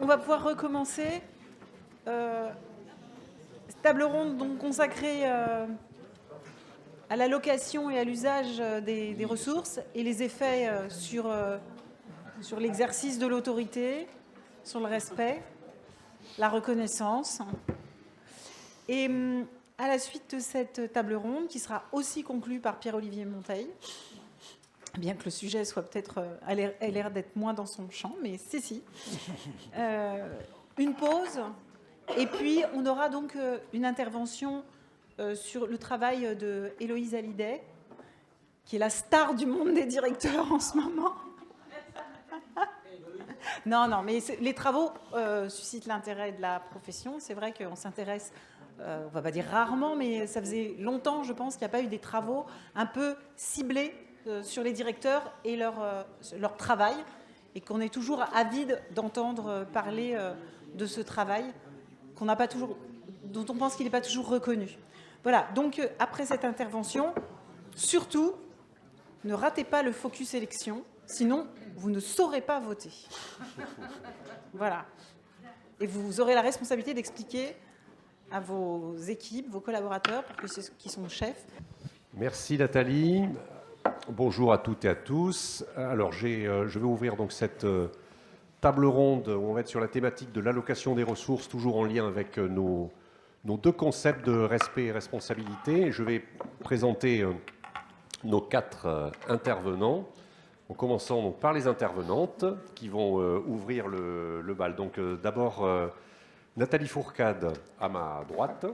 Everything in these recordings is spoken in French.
On va pouvoir recommencer. Table ronde donc consacrée à l'allocation et à l'usage des ressources et les effets sur l'exercice de l'autorité, sur le respect, la reconnaissance. Et à la suite de cette table ronde, qui sera aussi conclue par Pierre-Olivier Monteil, bien que le sujet soit peut-être ait l'air d'être moins dans son champ, mais si. Une pause, et puis on aura donc une intervention sur le travail de Héloïse Hallyday, qui est la star du monde des directeurs en ce moment. Non, mais les travaux suscitent l'intérêt de la profession. C'est vrai qu'on s'intéresse, on va pas dire rarement, mais ça faisait longtemps, je pense, qu'il n'y a pas eu des travaux un peu ciblés sur les directeurs et leur travail, et qu'on est toujours avide d'entendre parler de ce travail dont on pense qu'il n'est pas toujours reconnu. Voilà, donc après cette intervention, surtout, ne ratez pas le focus élection, sinon vous ne saurez pas voter. Voilà. Et vous aurez la responsabilité d'expliquer à vos équipes, vos collaborateurs, parce que c'est ceux qui sont chefs. Merci Nathalie. Bonjour à toutes et à tous. Alors je vais ouvrir donc cette table ronde où on va être sur la thématique de l'allocation des ressources, toujours en lien avec nos deux concepts de respect et responsabilité. Je vais présenter nos 4 intervenants, en commençant donc par les intervenantes qui vont ouvrir le bal. Donc d'abord Nathalie Fourcade à ma droite,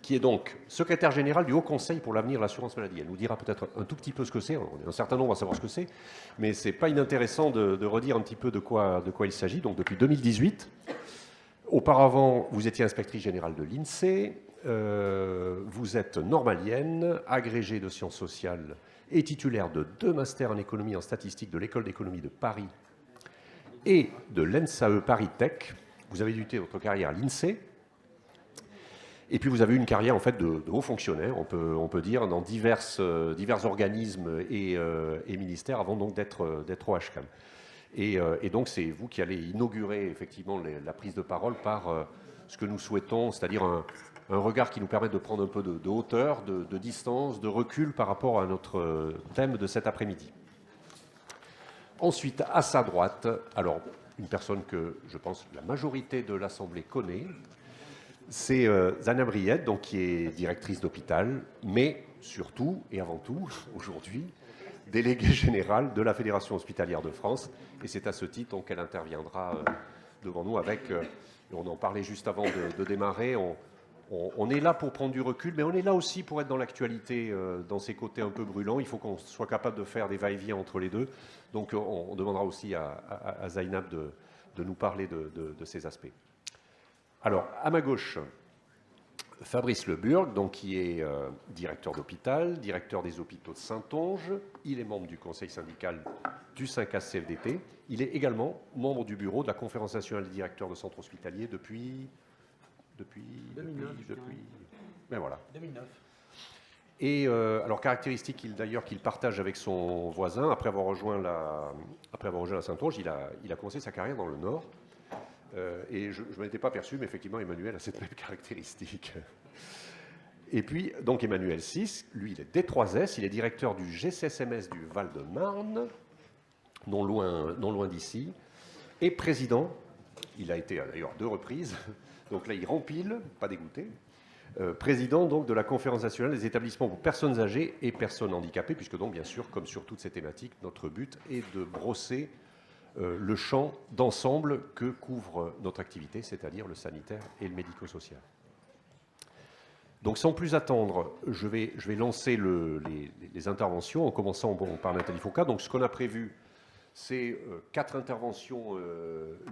qui est donc secrétaire générale du Haut Conseil pour l'avenir de l'assurance maladie. Elle nous dira peut-être un tout petit peu ce que c'est. On est un certain nombre à savoir ce que c'est, mais ce n'est pas inintéressant de redire un petit peu de quoi il s'agit. Donc depuis 2018. Auparavant, vous étiez inspectrice générale de l'INSEE. Vous êtes normalienne, agrégée de sciences sociales et titulaire de 2 masters en économie et en statistique de l'École d'économie de Paris et de l'ENSAE Paris Tech. Vous avez débuté votre carrière à l'INSEE. Et puis vous avez eu une carrière en fait de haut fonctionnaire, on peut dire, dans divers organismes et ministères avant donc d'être au HCAM. Et donc c'est vous qui allez inaugurer effectivement la prise de parole par ce que nous souhaitons, c'est-à-dire un regard qui nous permette de prendre un peu de hauteur, de distance, de recul par rapport à notre thème de cet après-midi. Ensuite, à sa droite, alors une personne que je pense la majorité de l'Assemblée connaît, c'est Zana Briette, donc, qui est directrice d'hôpital, mais surtout et avant tout, aujourd'hui, déléguée générale de la Fédération hospitalière de France. Et c'est à ce titre qu'elle interviendra devant nous avec, on en parlait juste avant de démarrer, on est là pour prendre du recul, mais on est là aussi pour être dans l'actualité, dans ces côtés un peu brûlants. Il faut qu'on soit capable de faire des va-et-vient entre les deux. Donc on demandera aussi à Zainab de nous parler de ces aspects. Alors, à ma gauche, Fabrice Leburg, donc, qui est directeur d'hôpital, directeur des hôpitaux de Saintonge. Il est membre du conseil syndical du 5A CFDT. Il est également membre du bureau de la Conférence nationale des directeurs de centres hospitaliers depuis 2009. Ben voilà. 2009. Et alors, caractéristique qu'il partage avec son voisin, après avoir rejoint la Saintonge, il a commencé sa carrière dans le Nord. Et je ne m'en étais pas perçu, mais effectivement, Emmanuel a cette même caractéristique. Et puis, donc, Emmanuel VI, lui, il est D3S, il est directeur du GCSMS du Val-de-Marne, non loin d'ici, et président, il a été d'ailleurs 2 reprises, donc là, il rempile, pas dégoûté, président donc de la Conférence nationale des établissements pour personnes âgées et personnes handicapées, puisque donc, bien sûr, comme sur toutes ces thématiques, notre but est de brosser le champ d'ensemble que couvre notre activité, c'est-à-dire le sanitaire et le médico-social. Donc sans plus attendre, je vais lancer les interventions en commençant par Nathalie Fourcade. Donc ce qu'on a prévu, c'est 4 interventions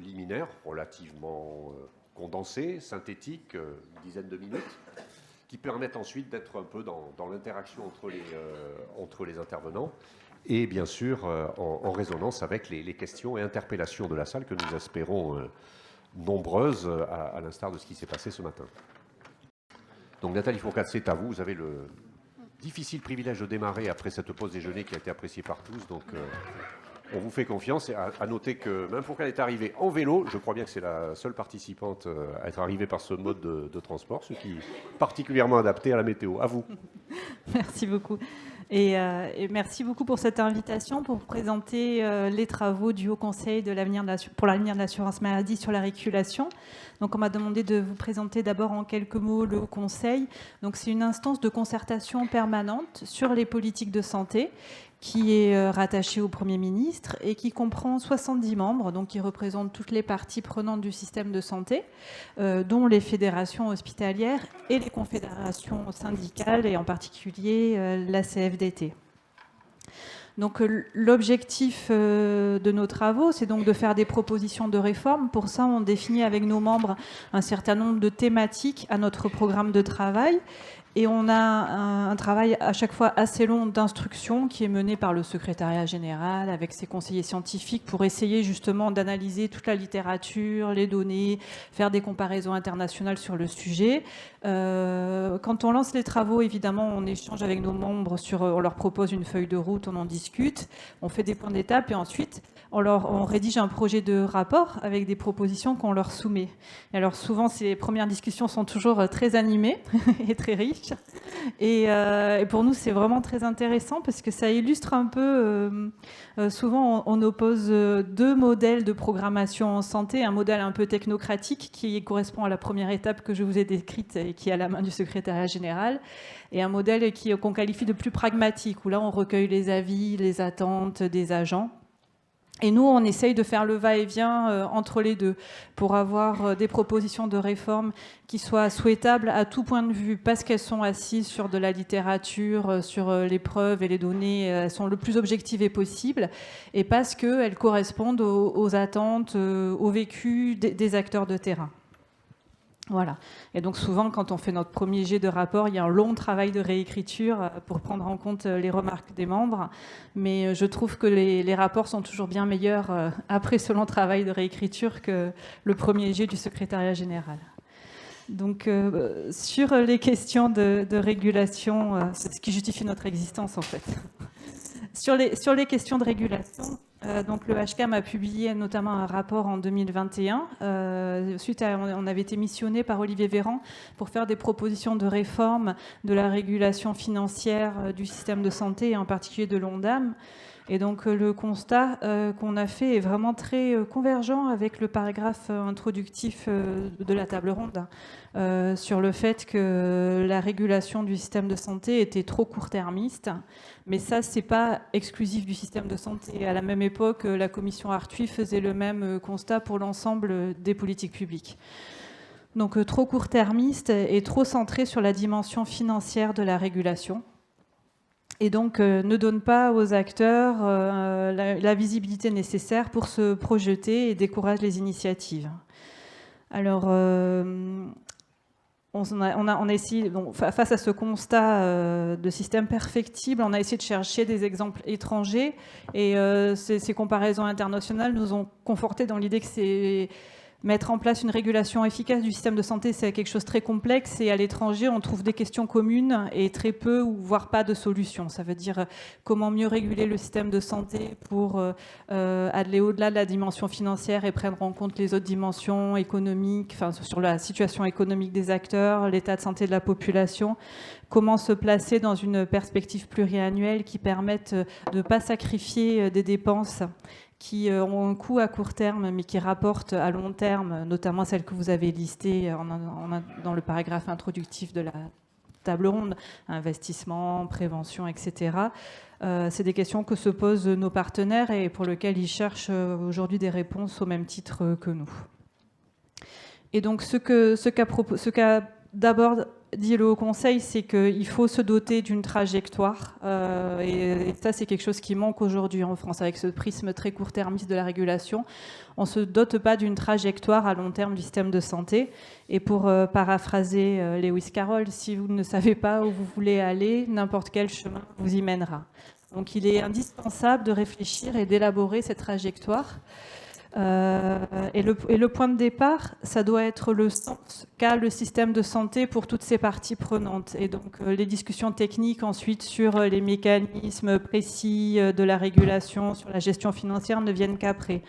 liminaires, relativement condensées, synthétiques, une dizaine de minutes, qui permettent ensuite d'être un peu dans l'interaction entre les intervenants. Et bien sûr, en résonance avec les questions et interpellations de la salle que nous espérons nombreuses, à l'instar de ce qui s'est passé ce matin. Donc Nathalie Fourcade, c'est à vous. Vous avez le difficile privilège de démarrer après cette pause déjeuner qui a été appréciée par tous. Donc on vous fait confiance. Et à noter que même pour qu'elle est arrivée en vélo, je crois bien que c'est la seule participante à être arrivée par ce mode de transport, ce qui est particulièrement adapté à la météo. À vous. Merci beaucoup. Et merci beaucoup pour cette invitation pour présenter les travaux du Haut Conseil pour l'avenir de l'assurance maladie sur la régulation. Donc, on m'a demandé de vous présenter d'abord en quelques mots le Haut Conseil. Donc, c'est une instance de concertation permanente sur les politiques de santé qui est rattachée au Premier ministre et qui comprend 70 membres, donc qui représentent toutes les parties prenantes du système de santé, dont les fédérations hospitalières et les confédérations syndicales, et en particulier la CFDT. Donc l'objectif de nos travaux, c'est donc de faire des propositions de réforme. Pour ça, on définit avec nos membres un certain nombre de thématiques à notre programme de travail. Et on a un travail à chaque fois assez long d'instruction qui est mené par le secrétariat général avec ses conseillers scientifiques pour essayer justement d'analyser toute la littérature, les données, faire des comparaisons internationales sur le sujet. Quand on lance les travaux, évidemment, on échange avec nos membres, on leur propose une feuille de route, on en discute, on fait des points d'étape et ensuite on rédige un projet de rapport avec des propositions qu'on leur soumet. Et alors souvent, ces premières discussions sont toujours très animées et très riches. Et pour nous, c'est vraiment très intéressant parce que ça illustre un peu, souvent on oppose deux modèles de programmation en santé, un modèle un peu technocratique qui correspond à la première étape que je vous ai décrite et qui est à la main du secrétariat général, et un modèle qu'on qualifie de plus pragmatique, où là on recueille les avis, les attentes des agents. Et nous, on essaye de faire le va-et-vient entre les deux pour avoir des propositions de réforme qui soient souhaitables à tout point de vue, parce qu'elles sont assises sur de la littérature, sur les preuves et les données, elles sont le plus objectives possible, et parce qu'elles correspondent aux attentes, au vécu des acteurs de terrain. Voilà. Et donc souvent, quand on fait notre premier jet de rapport, il y a un long travail de réécriture pour prendre en compte les remarques des membres. Mais je trouve que les rapports sont toujours bien meilleurs après ce long travail de réécriture que le premier jet du secrétariat général. Donc sur les questions de régulation, c'est ce qui justifie notre existence en fait. Sur les questions de régulation, donc le HCAM a publié notamment un rapport en 2021. On avait été missionné par Olivier Véran pour faire des propositions de réforme de la régulation financière du système de santé, et en particulier de l'ONDAM. Et donc le constat qu'on a fait est vraiment très convergent avec le paragraphe introductif de la table ronde sur le fait que la régulation du système de santé était trop court-termiste. Mais ça, c'est pas exclusif du système de santé. À la même époque, la commission Arthuis faisait le même constat pour l'ensemble des politiques publiques. Donc trop court-termiste et trop centré sur la dimension financière de la régulation. Et donc ne donne pas aux acteurs la visibilité nécessaire pour se projeter et décourage les initiatives. Alors, on a essayé, donc, face à ce constat de système perfectible, on a essayé de chercher des exemples étrangers, et ces comparaisons internationales nous ont confortés dans l'idée que mettre en place une régulation efficace du système de santé, c'est quelque chose de très complexe, et à l'étranger, on trouve des questions communes et très peu ou voire pas de solutions. Ça veut dire comment mieux réguler le système de santé pour aller au-delà de la dimension financière et prendre en compte les autres dimensions économiques, enfin, sur la situation économique des acteurs, l'état de santé de la population, comment se placer dans une perspective pluriannuelle qui permette de ne pas sacrifier des dépenses qui ont un coût à court terme, mais qui rapportent à long terme, notamment celles que vous avez listées dans le paragraphe introductif de la table ronde, investissement, prévention, etc. C'est des questions que se posent nos partenaires et pour lesquelles ils cherchent aujourd'hui des réponses au même titre que nous. Et donc ce qu'a d'abord dit le Haut Conseil, c'est qu'il faut se doter d'une trajectoire. Et ça, c'est quelque chose qui manque aujourd'hui en France, avec ce prisme très court-termiste de la régulation. On ne se dote pas d'une trajectoire à long terme du système de santé. Et pour paraphraser Lewis Carroll, si vous ne savez pas où vous voulez aller, n'importe quel chemin vous y mènera. Donc il est indispensable de réfléchir et d'élaborer cette trajectoire. Et le point de départ, ça doit être le sens qu'a le système de santé pour toutes ces parties prenantes. Et donc les discussions techniques ensuite sur les mécanismes précis de la régulation, sur la gestion financière ne viennent qu'après.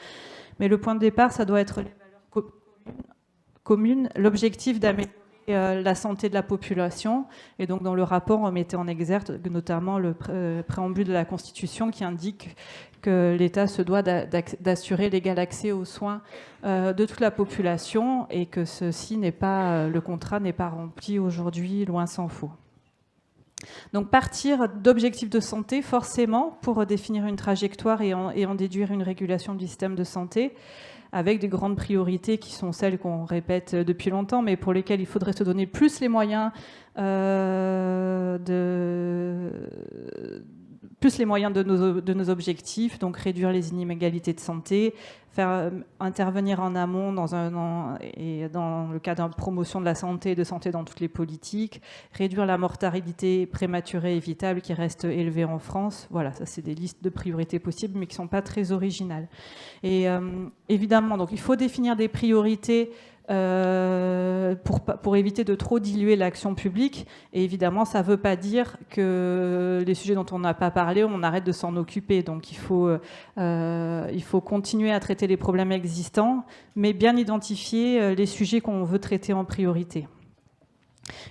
Mais le point de départ, ça doit être les valeurs communes, l'objectif d'améliorer la santé de la population. Et donc dans le rapport, on mettait en exergue notamment le préambule de la Constitution qui indique que l'État se doit d'assurer l'égal accès aux soins de toute la population et que ceci n'est pas, le contrat n'est pas rempli aujourd'hui, loin s'en faut. Donc partir d'objectifs de santé, forcément, pour définir une trajectoire et en déduire une régulation du système de santé, avec des grandes priorités qui sont celles qu'on répète depuis longtemps, mais pour lesquelles il faudrait se donner plus les moyens de nos objectifs, donc réduire les inégalités de santé, faire intervenir en amont dans le cadre de promotion de la santé et de santé dans toutes les politiques, réduire la mortalité prématurée évitable qui reste élevée en France. Voilà, ça c'est des listes de priorités possibles, mais qui ne sont pas très originales. Et évidemment, donc il faut définir des priorités pour éviter de trop diluer l'action publique. Et évidemment, ça ne veut pas dire que les sujets dont on n'a pas parlé, on arrête de s'en occuper. Donc il faut continuer à traiter les problèmes existants, mais bien identifier les sujets qu'on veut traiter en priorité.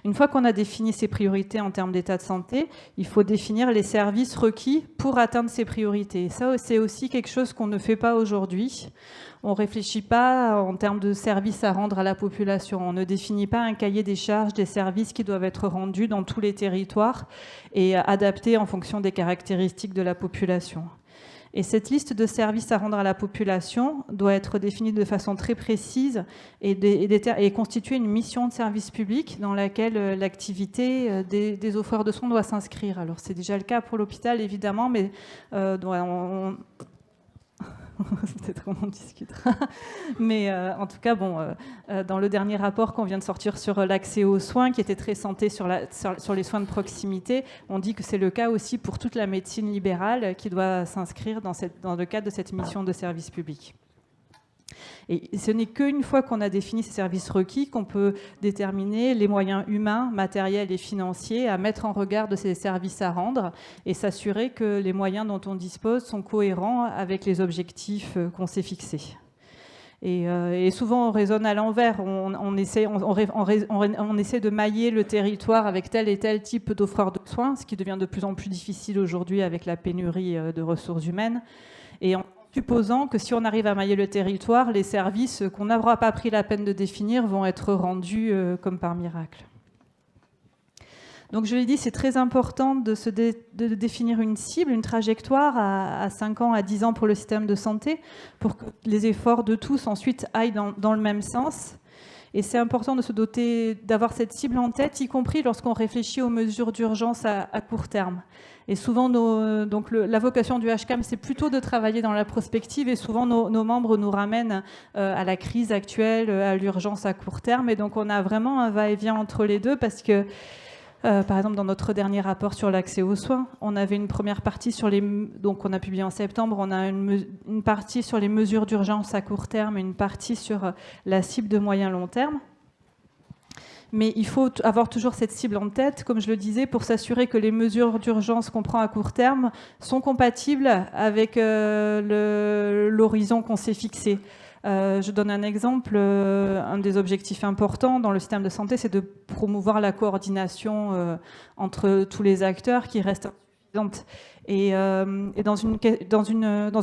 Une fois qu'on a défini ces priorités en termes d'état de santé, il faut définir les services requis pour atteindre ces priorités. Ça, c'est aussi quelque chose qu'on ne fait pas aujourd'hui. On ne réfléchit pas en termes de services à rendre à la population. On ne définit pas un cahier des charges des services qui doivent être rendus dans tous les territoires et adaptés en fonction des caractéristiques de la population. Et cette liste de services à rendre à la population doit être définie de façon très précise et constituer une mission de service public dans laquelle l'activité des offreurs de soins doit s'inscrire. Alors c'est déjà le cas pour l'hôpital évidemment, mais peut-être qu'on en discutera. Mais en tout cas, dans le dernier rapport qu'on vient de sortir sur l'accès aux soins, qui était très centré sur les soins de proximité, on dit que c'est le cas aussi pour toute la médecine libérale qui doit s'inscrire dans le cadre de cette mission de service public. Et ce n'est qu'une fois qu'on a défini ces services requis qu'on peut déterminer les moyens humains, matériels et financiers à mettre en regard de ces services à rendre et s'assurer que les moyens dont on dispose sont cohérents avec les objectifs qu'on s'est fixés. Et souvent, on raisonne à l'envers. On essaie de mailler le territoire avec tel et tel type d'offreurs de soins, ce qui devient de plus en plus difficile aujourd'hui avec la pénurie de ressources humaines. Et en supposant que si on arrive à mailler le territoire, les services qu'on n'aura pas pris la peine de définir vont être rendus comme par miracle. Donc je l'ai dit, c'est très important de définir une cible, une trajectoire à 5 ans, à 10 ans pour le système de santé, pour que les efforts de tous ensuite aillent dans le même sens. Et c'est important de se doter, d'avoir cette cible en tête, y compris lorsqu'on réfléchit aux mesures d'urgence à court terme. Et souvent, la vocation du HCAM, c'est plutôt de travailler dans la prospective, et souvent nos membres nous ramènent à la crise actuelle, à l'urgence à court terme. Et donc on a vraiment un va-et-vient entre les deux, parce que par exemple, dans notre dernier rapport sur l'accès aux soins, on avait une première partie donc on a publié en septembre, on a une partie sur les mesures d'urgence à court terme et une partie sur la cible de moyen-long terme. Mais il faut avoir toujours cette cible en tête, comme je le disais, pour s'assurer que les mesures d'urgence qu'on prend à court terme sont compatibles avec l'horizon qu'on s'est fixé. Je donne un exemple. Un des objectifs importants dans le système de santé, c'est de promouvoir la coordination entre tous les acteurs qui restent insuffisante. Et dans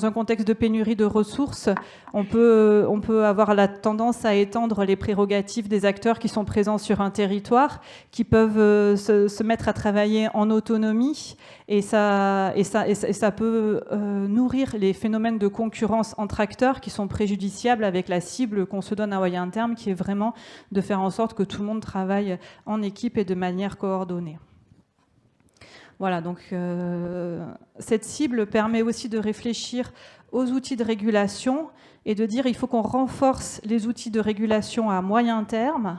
un contexte de pénurie de ressources, on peut avoir la tendance à étendre les prérogatives des acteurs qui sont présents sur un territoire, qui peuvent se mettre à travailler en autonomie, et ça peut nourrir les phénomènes de concurrence entre acteurs qui sont préjudiciables avec la cible qu'on se donne à moyen terme, qui est vraiment de faire en sorte que tout le monde travaille en équipe et de manière coordonnée. Voilà, donc cette cible permet aussi de réfléchir aux outils de régulation et de dire qu'il faut qu'on renforce les outils de régulation à moyen terme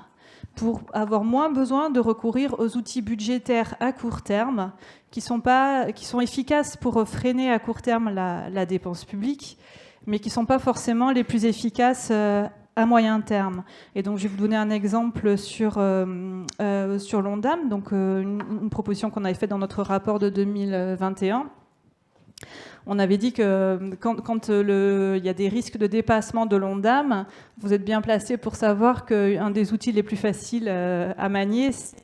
pour avoir moins besoin de recourir aux outils budgétaires à court terme qui sont efficaces pour freiner à court terme la dépense publique, mais qui ne sont pas forcément les plus efficaces à moyen terme. Et donc, je vais vous donner un exemple sur l'Ondam, donc une proposition qu'on avait faite dans notre rapport de 2021. On avait dit que quand il y a des risques de dépassement de l'Ondam, vous êtes bien placé pour savoir qu'un des outils les plus faciles à manier, c'est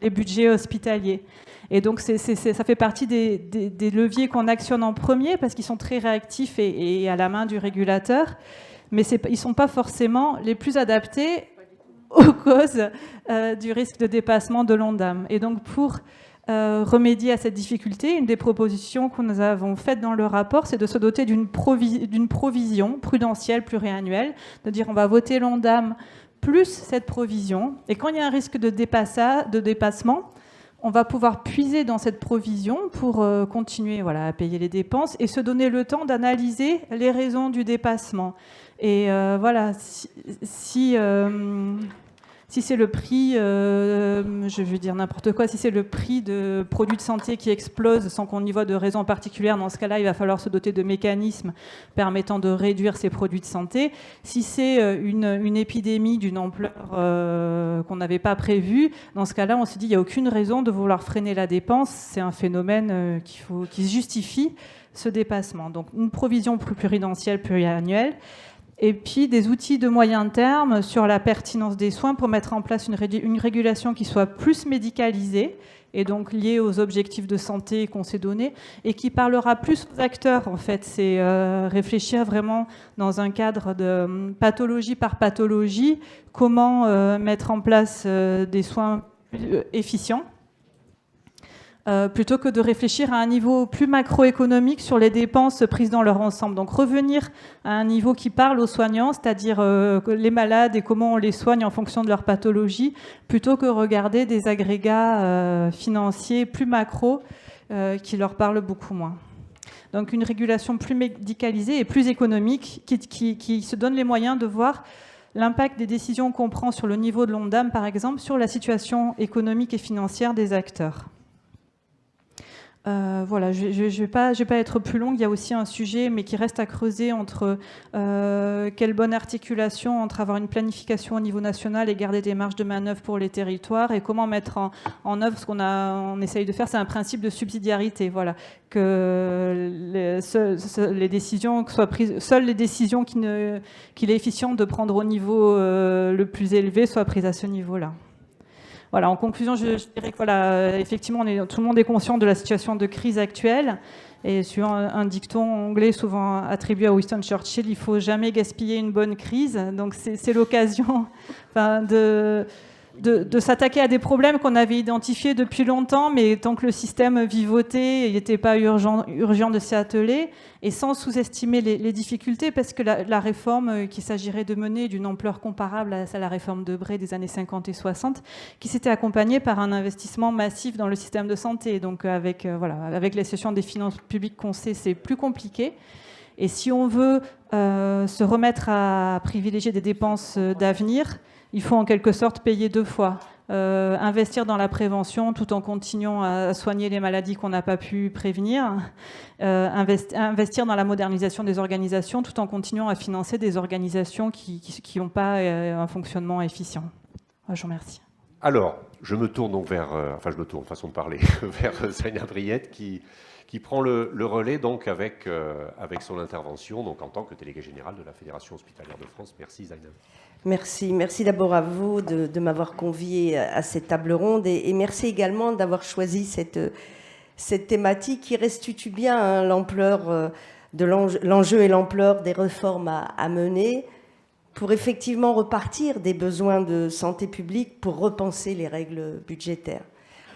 les budgets hospitaliers. Et donc, ça fait partie des leviers qu'on actionne en premier parce qu'ils sont très réactifs et à la main du régulateur. Mais ils ne sont pas forcément les plus adaptés aux causes du risque de dépassement de l'Ondam. Et donc, pour remédier à cette difficulté, une des propositions que nous avons faites dans le rapport, c'est de se doter d'une provision prudentielle pluriannuelle, de dire on va voter l'Ondam plus cette provision, et quand il y a un risque de dépassement, on va pouvoir puiser dans cette provision pour continuer à payer les dépenses et se donner le temps d'analyser les raisons du dépassement. Et si c'est le prix, je vais dire n'importe quoi, si c'est le prix de produits de santé qui explose sans qu'on y voit de raison particulière, dans ce cas-là, il va falloir se doter de mécanismes permettant de réduire ces produits de santé. Si c'est une épidémie d'une ampleur qu'on n'avait pas prévue, dans ce cas-là, on se dit qu'il n'y a aucune raison de vouloir freiner la dépense. C'est un phénomène qui justifie ce dépassement. Donc, une provision prudentielle pluriannuelle. Et puis des outils de moyen terme sur la pertinence des soins pour mettre en place une régulation qui soit plus médicalisée et donc liée aux objectifs de santé qu'on s'est donnés et qui parlera plus aux acteurs. En fait, c'est réfléchir vraiment dans un cadre de pathologie par pathologie, comment mettre en place des soins efficients. Plutôt que de réfléchir à un niveau plus macroéconomique sur les dépenses prises dans leur ensemble. Donc revenir à un niveau qui parle aux soignants, c'est-à-dire les malades et comment on les soigne en fonction de leur pathologie, plutôt que regarder des agrégats financiers plus macro qui leur parlent beaucoup moins. Donc une régulation plus médicalisée et plus économique qui se donne les moyens de voir l'impact des décisions qu'on prend sur le niveau de l'Ondam, par exemple, sur la situation économique et financière des acteurs. Voilà, je ne vais pas être plus longue. Il y a aussi un sujet, mais qui reste à creuser entre quelle bonne articulation entre avoir une planification au niveau national et garder des marges de manœuvre pour les territoires et comment mettre en œuvre ce qu'on essaye de faire. C'est un principe de subsidiarité, voilà, que les décisions soient prises, seules les décisions qu'il est efficient de prendre au niveau le plus élevé soient prises à ce niveau-là. Voilà, en conclusion, je dirais que effectivement, tout le monde est conscient de la situation de crise actuelle. Et suivant un dicton anglais souvent attribué à Winston Churchill, il ne faut jamais gaspiller une bonne crise. Donc c'est l'occasion de s'attaquer à des problèmes qu'on avait identifiés depuis longtemps, mais tant que le système vivotait, il n'était pas urgent de s'y atteler, et sans sous-estimer les difficultés, parce que la réforme qu'il s'agirait de mener d'une ampleur comparable à la réforme de Bray des années 50 et 60, qui s'était accompagnée par un investissement massif dans le système de santé. Donc avec les cessions des finances publiques qu'on sait, c'est plus compliqué. Et si on veut se remettre à privilégier des dépenses d'avenir, il faut en quelque sorte payer deux fois. Investir dans la prévention tout en continuant à soigner les maladies qu'on n'a pas pu prévenir. Investir dans la modernisation des organisations tout en continuant à financer des organisations qui n'ont pas un fonctionnement efficient. Je vous remercie. Alors, je me tourne donc façon de parler, vers Zainab Ried qui prend le relais donc avec son intervention donc en tant que déléguée générale de la Fédération hospitalière de France. Merci Zainab. Merci d'abord à vous de m'avoir convié à cette table ronde et merci également d'avoir choisi cette thématique qui restitue bien l'ampleur de l'enjeu et l'ampleur des réformes à mener pour effectivement repartir des besoins de santé publique pour repenser les règles budgétaires.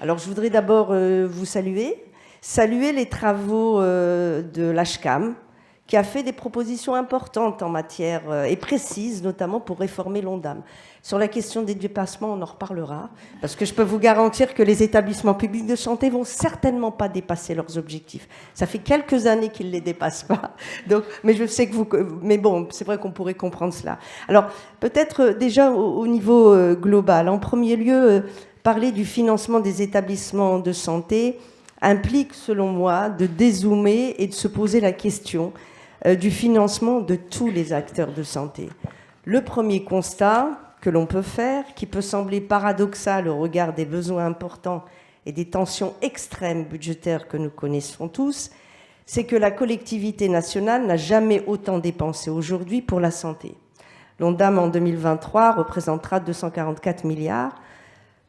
Alors je voudrais d'abord vous saluer les travaux de l'HCAM, qui a fait des propositions importantes en matière, et précises, notamment pour réformer l'Ondam. Sur la question des dépassements, on en reparlera, parce que je peux vous garantir que les établissements publics de santé vont certainement pas dépasser leurs objectifs. Ça fait quelques années qu'ils ne les dépassent pas. Donc, mais je sais que mais bon, c'est vrai qu'on pourrait comprendre cela. Alors, peut-être déjà au niveau global. En premier lieu, parler du financement des établissements de santé implique, selon moi, de dézoomer et de se poser la question du financement de tous les acteurs de santé. Le premier constat que l'on peut faire, qui peut sembler paradoxal au regard des besoins importants et des tensions extrêmes budgétaires que nous connaissons tous, c'est que la collectivité nationale n'a jamais autant dépensé aujourd'hui pour la santé. L'ONDAM en 2023 représentera 244 milliards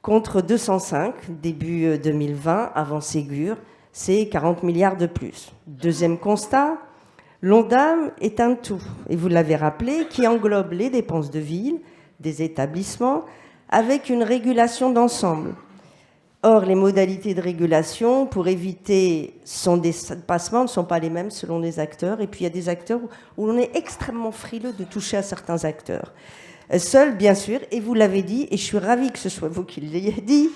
contre 205 début 2020 avant Ségur, c'est 40 milliards de plus. Deuxième constat, l'ONDAM est un tout, et vous l'avez rappelé, qui englobe les dépenses de ville, des établissements, avec une régulation d'ensemble. Or, les modalités de régulation pour éviter son dépassement ne sont pas les mêmes selon les acteurs. Et puis, il y a des acteurs où l'on est extrêmement frileux de toucher à certains acteurs. Seul, bien sûr, et vous l'avez dit, et je suis ravie que ce soit vous qui l'ayez dit,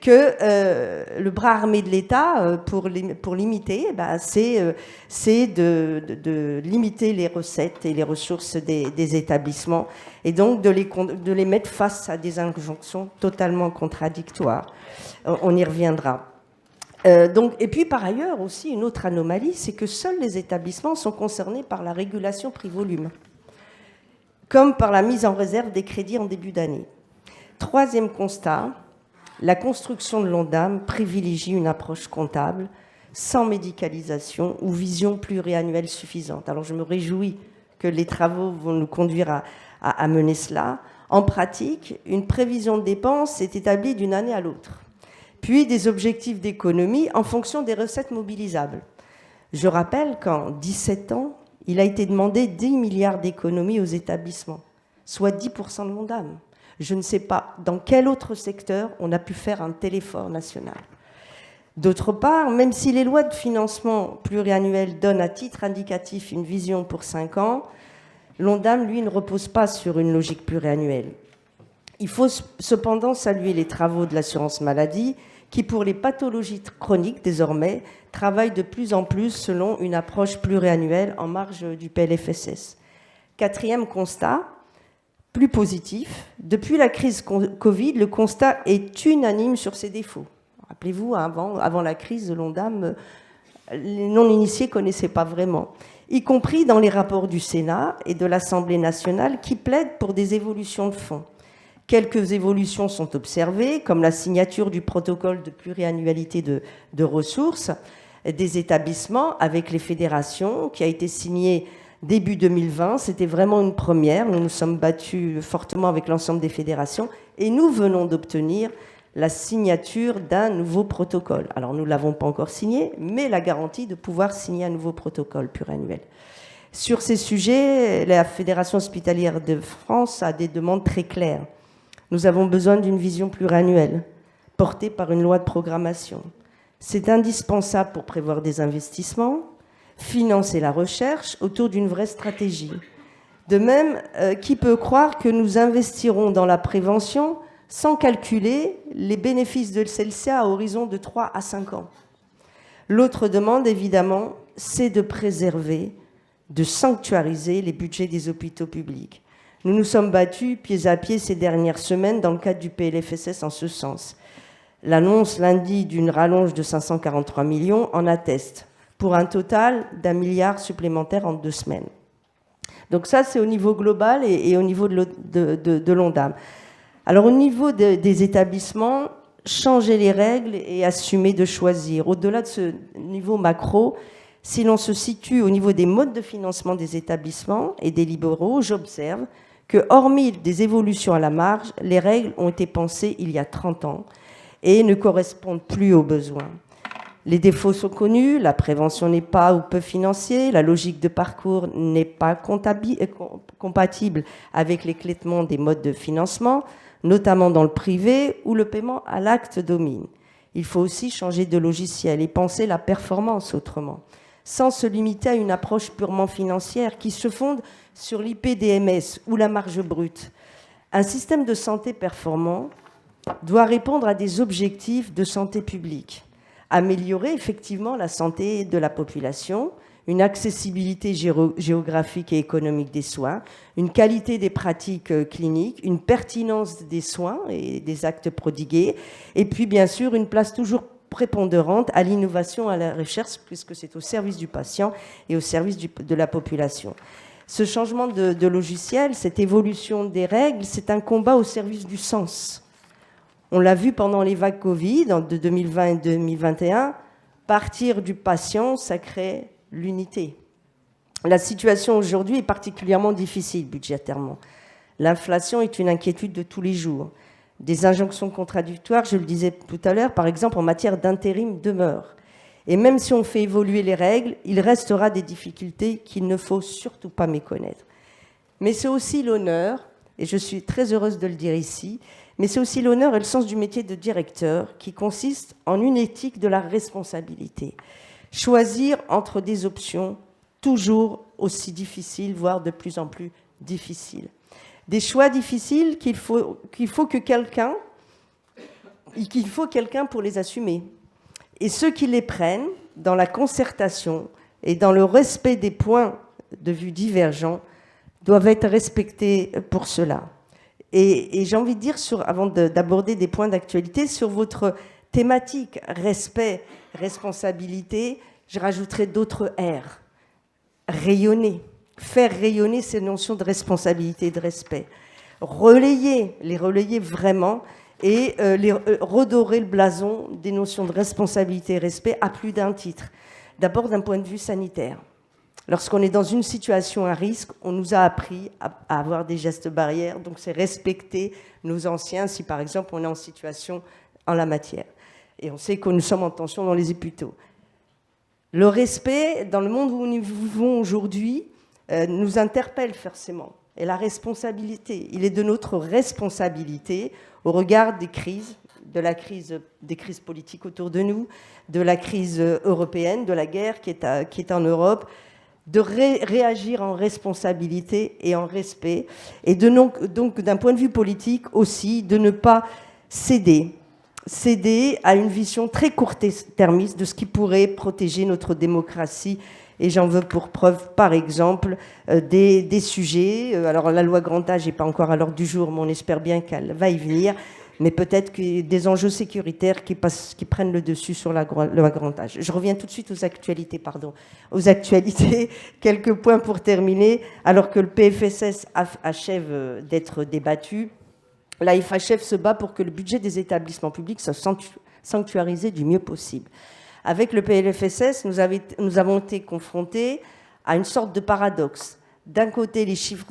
que le bras armé de l'État, pour limiter, c'est de limiter les recettes et les ressources des établissements, et donc de les mettre face à des injonctions totalement contradictoires. On y reviendra. Et puis par ailleurs aussi, une autre anomalie, c'est que seuls les établissements sont concernés par la régulation prix-volume, comme par la mise en réserve des crédits en début d'année. Troisième constat, la construction de l'ONDAM privilégie une approche comptable, sans médicalisation ou vision pluriannuelle suffisante. Alors je me réjouis que les travaux vont nous conduire à mener cela. En pratique, une prévision de dépenses est établie d'une année à l'autre, puis des objectifs d'économie en fonction des recettes mobilisables. Je rappelle qu'en 17 ans, il a été demandé 10 milliards d'économies aux établissements, soit 10% de l'ONDAM. Je ne sais pas dans quel autre secteur on a pu faire un tel effort national. D'autre part, même si les lois de financement pluriannuelles donnent à titre indicatif une vision pour 5 ans, l'ONDAM, lui, ne repose pas sur une logique pluriannuelle. Il faut cependant saluer les travaux de l'assurance maladie qui, pour les pathologies chroniques désormais, travaillent de plus en plus selon une approche pluriannuelle en marge du PLFSS. Quatrième constat, plus positif, depuis la crise Covid, le constat est unanime sur ses défauts. Rappelez-vous, avant la crise de l'ONDAM, les non-initiés ne connaissaient pas vraiment, y compris dans les rapports du Sénat et de l'Assemblée nationale qui plaident pour des évolutions de fond. Quelques évolutions sont observées, comme la signature du protocole de pluriannualité de ressources des établissements avec les fédérations, qui a été signé début 2020. C'était vraiment une première. Nous nous sommes battus fortement avec l'ensemble des fédérations et nous venons d'obtenir la signature d'un nouveau protocole. Alors, nous ne l'avons pas encore signé, mais la garantie de pouvoir signer un nouveau protocole pluriannuel. Sur ces sujets, la Fédération hospitalière de France a des demandes très claires. Nous avons besoin d'une vision pluriannuelle, portée par une loi de programmation. C'est indispensable pour prévoir des investissements, financer la recherche autour d'une vraie stratégie. De même, qui peut croire que nous investirons dans la prévention sans calculer les bénéfices de celle-ci à horizon de 3 à 5 ans? L'autre demande, évidemment, c'est de préserver, de sanctuariser les budgets des hôpitaux publics. Nous nous sommes battus pied à pied ces dernières semaines dans le cadre du PLFSS en ce sens. L'annonce lundi d'une rallonge de 543 millions en atteste, pour un total d'1 milliard supplémentaire en 2 semaines. Donc ça, c'est au niveau global et au niveau de l'ONDAM. Alors au niveau des établissements, changer les règles et assumer de choisir. Au-delà de ce niveau macro, si l'on se situe au niveau des modes de financement des établissements et des libéraux, j'observe que, hormis des évolutions à la marge, les règles ont été pensées il y a 30 ans et ne correspondent plus aux besoins. Les défauts sont connus, la prévention n'est pas ou peu financière, la logique de parcours n'est pas compatible avec l'éclatement des modes de financement, notamment dans le privé où le paiement à l'acte domine. Il faut aussi changer de logiciel et penser la performance autrement, sans se limiter à une approche purement financière qui se fonde sur l'IPDMS ou la marge brute. Un système de santé performant doit répondre à des objectifs de santé publique, améliorer effectivement la santé de la population, une accessibilité géographique et économique des soins, une qualité des pratiques cliniques, une pertinence des soins et des actes prodigués, et puis bien sûr une place toujours prépondérante à l'innovation, à la recherche, puisque c'est au service du patient et au service de la population. Ce changement de logiciel, cette évolution des règles, c'est un combat au service du sens. On l'a vu pendant les vagues Covid de 2020 et 2021, partir du patient, ça crée l'unité. La situation aujourd'hui est particulièrement difficile budgétairement. L'inflation est une inquiétude de tous les jours. Des injonctions contradictoires, je le disais tout à l'heure, par exemple en matière d'intérim demeurent. Et même si on fait évoluer les règles, il restera des difficultés qu'il ne faut surtout pas méconnaître. Mais c'est aussi l'honneur, et je suis très heureuse de le dire ici, mais c'est aussi l'honneur et le sens du métier de directeur qui consiste en une éthique de la responsabilité. Choisir entre des options toujours aussi difficiles, voire de plus en plus difficiles. Des choix difficiles qu'il faut quelqu'un pour les assumer. Et ceux qui les prennent, dans la concertation et dans le respect des points de vue divergents, doivent être respectés pour cela. Et j'ai envie de dire, avant d'aborder des points d'actualité, sur votre thématique respect, responsabilité, je rajouterai d'autres R. Rayonner, faire rayonner ces notions de responsabilité et de respect. Les relayer vraiment et redorer le blason des notions de responsabilité et respect à plus d'un titre. D'abord d'un point de vue sanitaire. Lorsqu'on est dans une situation à risque, on nous a appris à avoir des gestes barrières, donc c'est respecter nos anciens si par exemple on est en situation en la matière. Et on sait que nous sommes en tension dans les hôpitaux. Le respect, dans le monde où nous vivons aujourd'hui, nous interpelle forcément. Et la responsabilité, il est de notre responsabilité au regard des crises, des crises politiques autour de nous, de la crise européenne, de la guerre qui est en Europe, de réagir en responsabilité et en respect, et donc d'un point de vue politique aussi, de ne pas céder à une vision très court-termiste de ce qui pourrait protéger notre démocratie. Et j'en veux pour preuve, par exemple, des sujets. Alors la loi Grand Âge n'est pas encore à l'ordre du jour, mais on espère bien qu'elle va y venir. Mais peut-être que des enjeux sécuritaires qui prennent le dessus sur la loi Grand Âge. Je reviens tout de suite aux actualités, quelques points pour terminer. Alors que le PFSS achève d'être débattu, la FHF se bat pour que le budget des établissements publics soit sanctuarisé du mieux possible. Avec le PLFSS, nous avons été confrontés à une sorte de paradoxe. D'un côté, les chiffres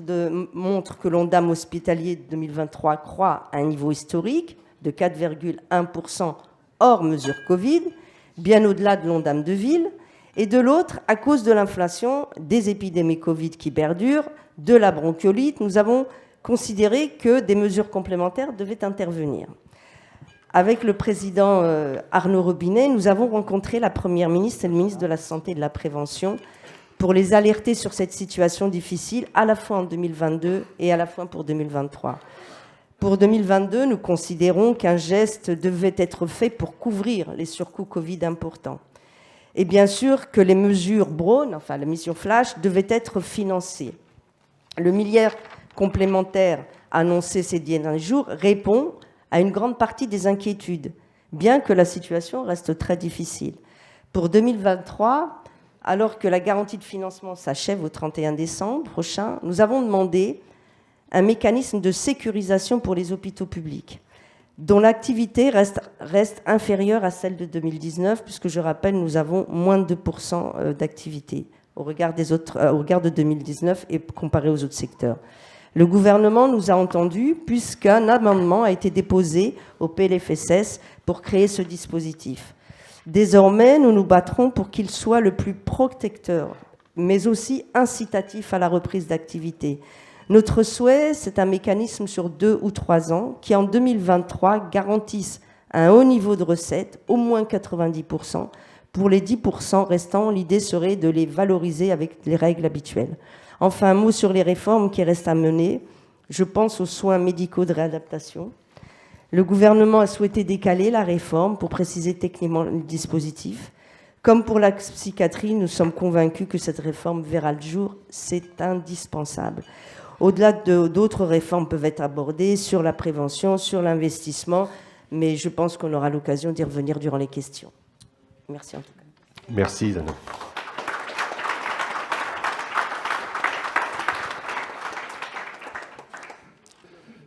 montrent que l'Ondam hospitalier de 2023 croît à un niveau historique de 4,1% hors mesures Covid, bien au-delà de l'Ondam de ville. Et de l'autre, à cause de l'inflation, des épidémies Covid qui perdurent, de la bronchiolite, nous avons considéré que des mesures complémentaires devaient intervenir. Avec le président Arnaud Robinet, nous avons rencontré la Première ministre et le ministre de la Santé et de la Prévention pour les alerter sur cette situation difficile, à la fois en 2022 et à la fois pour 2023. Pour 2022, nous considérons qu'un geste devait être fait pour couvrir les surcoûts Covid importants. Et bien sûr que les mesures Braun, enfin la mission Flash, devaient être financées. Le milliard complémentaire annoncé ces derniers jours répond à une grande partie des inquiétudes, bien que la situation reste très difficile. Pour 2023, alors que la garantie de financement s'achève au 31 décembre prochain, nous avons demandé un mécanisme de sécurisation pour les hôpitaux publics, dont l'activité reste inférieure à celle de 2019, puisque je rappelle, nous avons moins de 2% d'activité au regard de 2019 et comparé aux autres secteurs. Le gouvernement nous a entendus, puisqu'un amendement a été déposé au PLFSS pour créer ce dispositif. Désormais, nous nous battrons pour qu'il soit le plus protecteur, mais aussi incitatif à la reprise d'activité. Notre souhait, c'est un mécanisme sur 2 ou 3 ans qui, en 2023, garantisse un haut niveau de recettes, au moins 90%. Pour les 10% restants, l'idée serait de les valoriser avec les règles habituelles. Enfin, un mot sur les réformes qui restent à mener. Je pense aux soins médicaux de réadaptation. Le gouvernement a souhaité décaler la réforme pour préciser techniquement le dispositif. Comme pour la psychiatrie, nous sommes convaincus que cette réforme verra le jour. C'est indispensable. Au-delà d'autres réformes peuvent être abordées sur la prévention, sur l'investissement, mais je pense qu'on aura l'occasion d'y revenir durant les questions. Merci en tout cas. Merci, Zana.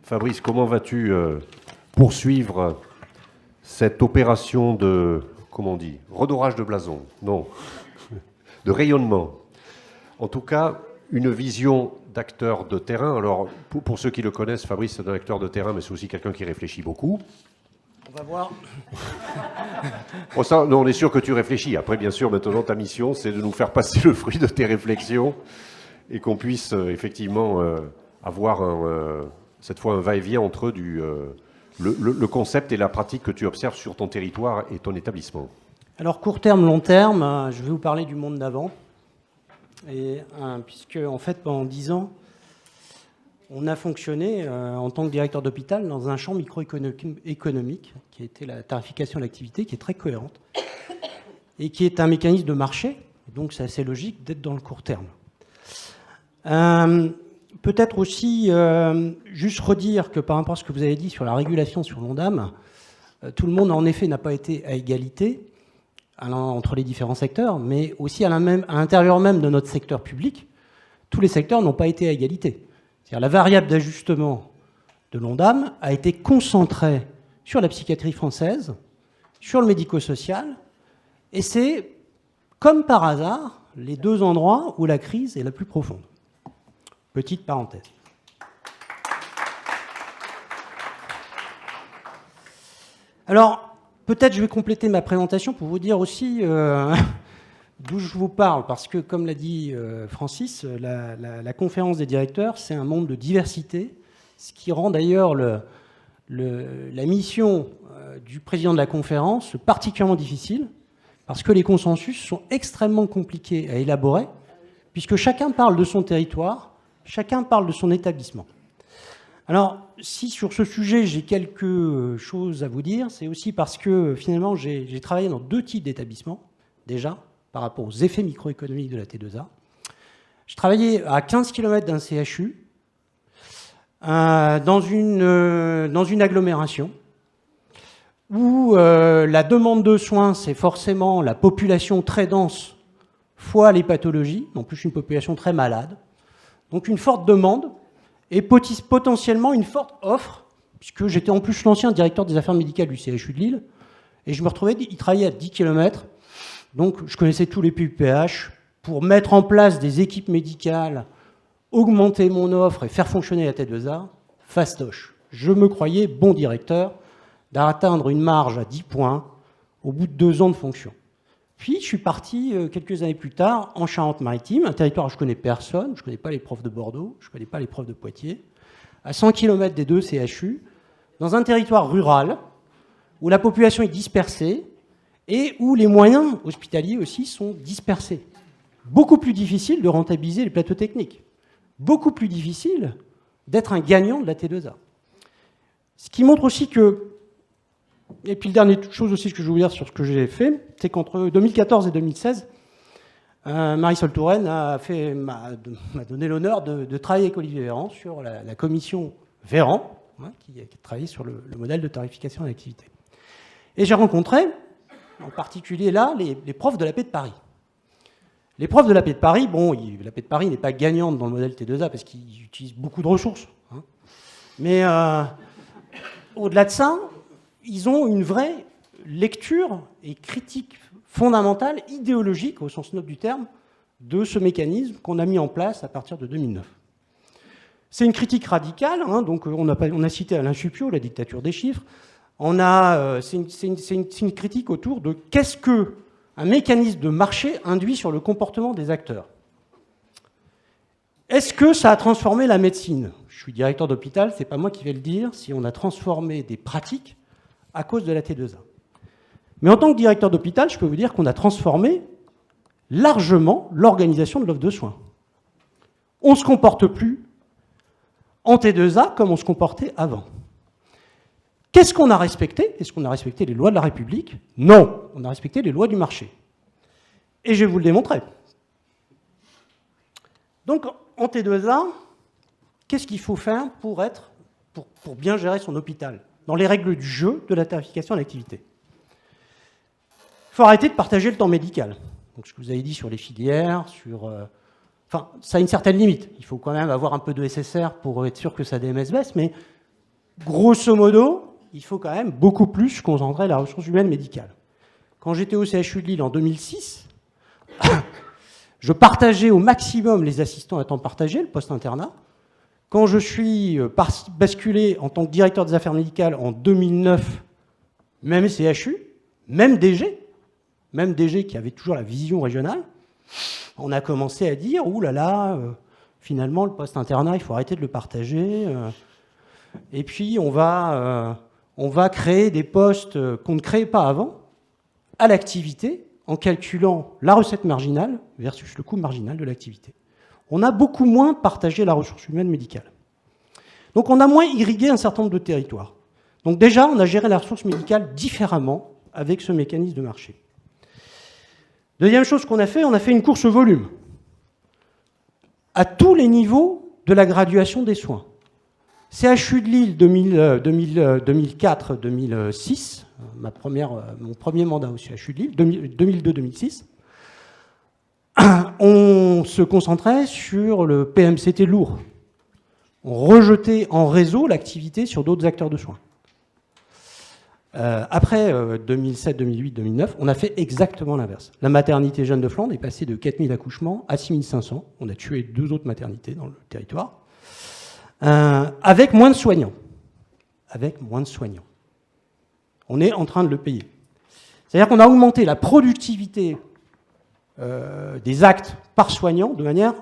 Fabrice, comment vas-tu poursuivre cette opération de, comment on dit, redorage de blason? Non, de rayonnement. En tout cas, une vision d'acteur de terrain. Alors, pour ceux qui le connaissent, Fabrice, c'est un acteur de terrain, mais c'est aussi quelqu'un qui réfléchit beaucoup. On va voir. Oh, ça, non, on est sûr que tu réfléchis. Après, bien sûr, maintenant, ta mission, c'est de nous faire passer le fruit de tes réflexions et qu'on puisse effectivement avoir cette fois un va-et-vient entre le concept et la pratique que tu observes sur ton territoire et ton établissement. Alors, court terme, long terme, je vais vous parler du monde d'avant. Et puisque, en fait, pendant 10 ans, on a fonctionné en tant que directeur d'hôpital dans un champ microéconomique qui a été la tarification de l'activité, qui est très cohérente et qui est un mécanisme de marché. Donc, c'est assez logique d'être dans le court terme. Peut-être aussi, juste redire que par rapport à ce que vous avez dit sur la régulation sur l'Ondam, tout le monde, en effet, n'a pas été à égalité entre les différents secteurs, mais aussi à l'intérieur même de notre secteur public, tous les secteurs n'ont pas été à égalité. C'est-à-dire la variable d'ajustement de l'Ondam a été concentrée sur la psychiatrie française, sur le médico-social, et c'est, comme par hasard, les deux endroits où la crise est la plus profonde. Petite parenthèse. Alors, peut-être je vais compléter ma présentation pour vous dire aussi d'où je vous parle, parce que, comme l'a dit Francis, la conférence des directeurs, c'est un monde de diversité, ce qui rend d'ailleurs la mission du président de la conférence particulièrement difficile, parce que les consensus sont extrêmement compliqués à élaborer, puisque chacun parle de son territoire, chacun parle de son établissement. Alors, si sur ce sujet j'ai quelque chose à vous dire, c'est aussi parce que finalement j'ai travaillé dans 2 types d'établissements, déjà, par rapport aux effets microéconomiques de la T2A. Je travaillais à 15 km d'un CHU, dans une agglomération, où la demande de soins, c'est forcément la population très dense fois les pathologies, en plus une population très malade. Donc une forte demande et potentiellement une forte offre, puisque j'étais en plus l'ancien directeur des affaires médicales du CHU de Lille, et je me retrouvais, il travaillait à 10 km, donc je connaissais tous les PUPH, pour mettre en place des équipes médicales, augmenter mon offre et faire fonctionner la T2A, fastoche. Je me croyais bon directeur d'atteindre une marge à 10 points au bout de 2 ans de fonction. Puis je suis parti quelques années plus tard en Charente-Maritime, un territoire où je ne connais personne, je ne connais pas les profs de Bordeaux, je ne connais pas les profs de Poitiers, à 100 km des 2 CHU, dans un territoire rural où la population est dispersée et où les moyens hospitaliers aussi sont dispersés. Beaucoup plus difficile de rentabiliser les plateaux techniques, beaucoup plus difficile d'être un gagnant de la T2A. Ce qui montre aussi que, et puis, la dernière chose aussi que je veux vous dire sur ce que j'ai fait, c'est qu'entre 2014 et 2016, Marisol Touraine m'a donné l'honneur de travailler avec Olivier Véran sur la commission Véran, qui a travaillé sur le modèle de tarification de l'activité. Et j'ai rencontré, en particulier là, les profs de la Paix de Paris. Les profs de la Paix de Paris, bon, la Paix de Paris n'est pas gagnante dans le modèle T2A parce qu'ils utilisent beaucoup de ressources. Mais au-delà de ça, ils ont une vraie lecture et critique fondamentale, idéologique, au sens noble du terme, de ce mécanisme qu'on a mis en place à partir de 2009. C'est une critique radicale, donc on a cité Alain Chupio, la dictature des chiffres. C'est une critique autour de qu'est-ce qu'un mécanisme de marché induit sur le comportement des acteurs. Est-ce que ça a transformé la médecine? Je suis directeur d'hôpital, c'est pas moi qui vais le dire, si on a transformé des pratiques à cause de la T2A. Mais en tant que directeur d'hôpital, je peux vous dire qu'on a transformé largement l'organisation de l'offre de soins. On ne se comporte plus en T2A comme on se comportait avant. Qu'est-ce qu'on a respecté? Est-ce qu'on a respecté les lois de la République? Non, on a respecté les lois du marché. Et je vais vous le démontrer. Donc, en T2A, qu'est-ce qu'il faut faire pour bien gérer son hôpital? dans les règles du jeu de la tarification à l'activité. Il faut arrêter de partager le temps médical. Donc, ce que vous avez dit sur les filières, enfin, ça a une certaine limite. Il faut quand même avoir un peu de SSR pour être sûr que sa DMS baisse, mais grosso modo, il faut quand même beaucoup plus concentrer la ressource humaine médicale. Quand j'étais au CHU de Lille en 2006, je partageais au maximum les assistants à temps partagé, le post-internat. Quand je suis basculé en tant que directeur des affaires médicales en 2009, même CHU, même DG qui avait toujours la vision régionale, on a commencé à dire, ouh là là, finalement le post-internat, il faut arrêter de le partager. Et puis on va créer des postes qu'on ne créait pas avant, à l'activité, en calculant la recette marginale versus le coût marginal de l'activité. On a beaucoup moins partagé la ressource humaine médicale. Donc on a moins irrigué un certain nombre de territoires. Donc déjà, on a géré la ressource médicale différemment avec ce mécanisme de marché. Deuxième chose qu'on a fait, on a fait une course au volume. À tous les niveaux de la graduation des soins. CHU de Lille 2004-2006, mon premier mandat au CHU de Lille, 2002-2006, on se concentrait sur le PMCT lourd. On rejetait en réseau l'activité sur d'autres acteurs de soins. Après 2007, 2008, 2009, on a fait exactement l'inverse. La maternité Jeanne de Flandre est passée de 4000 accouchements à 6500. On a tué 2 autres maternités dans le territoire. Avec moins de soignants. On est en train de le payer. C'est-à-dire qu'on a augmenté la productivité des actes par soignant de manière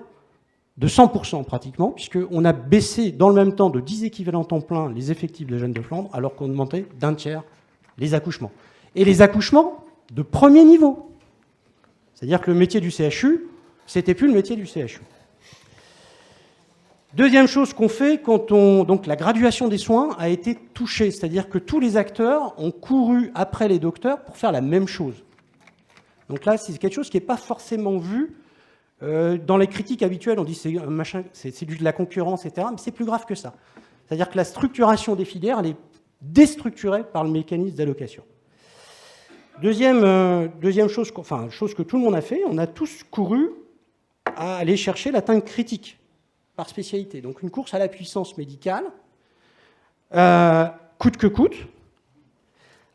de 100% pratiquement, puisqu'on a baissé dans le même temps de 10 équivalents temps plein les effectifs de Jeanne de Flandre, alors qu'on augmentait d'un tiers les accouchements. Et les accouchements de premier niveau. C'est-à-dire que le métier du CHU, c'était plus le métier du CHU. Deuxième chose qu'on fait, donc la graduation des soins a été touchée, c'est-à-dire que tous les acteurs ont couru après les docteurs pour faire la même chose. Donc là, c'est quelque chose qui n'est pas forcément vu. Dans les critiques habituelles, on dit c'est de la concurrence, etc. Mais c'est plus grave que ça. C'est-à-dire que la structuration des filières, elle est déstructurée par le mécanisme d'allocation. Deuxième chose, chose que tout le monde a fait, on a tous couru à aller chercher l'atteinte critique par spécialité. Donc une course à la puissance médicale, coûte que coûte,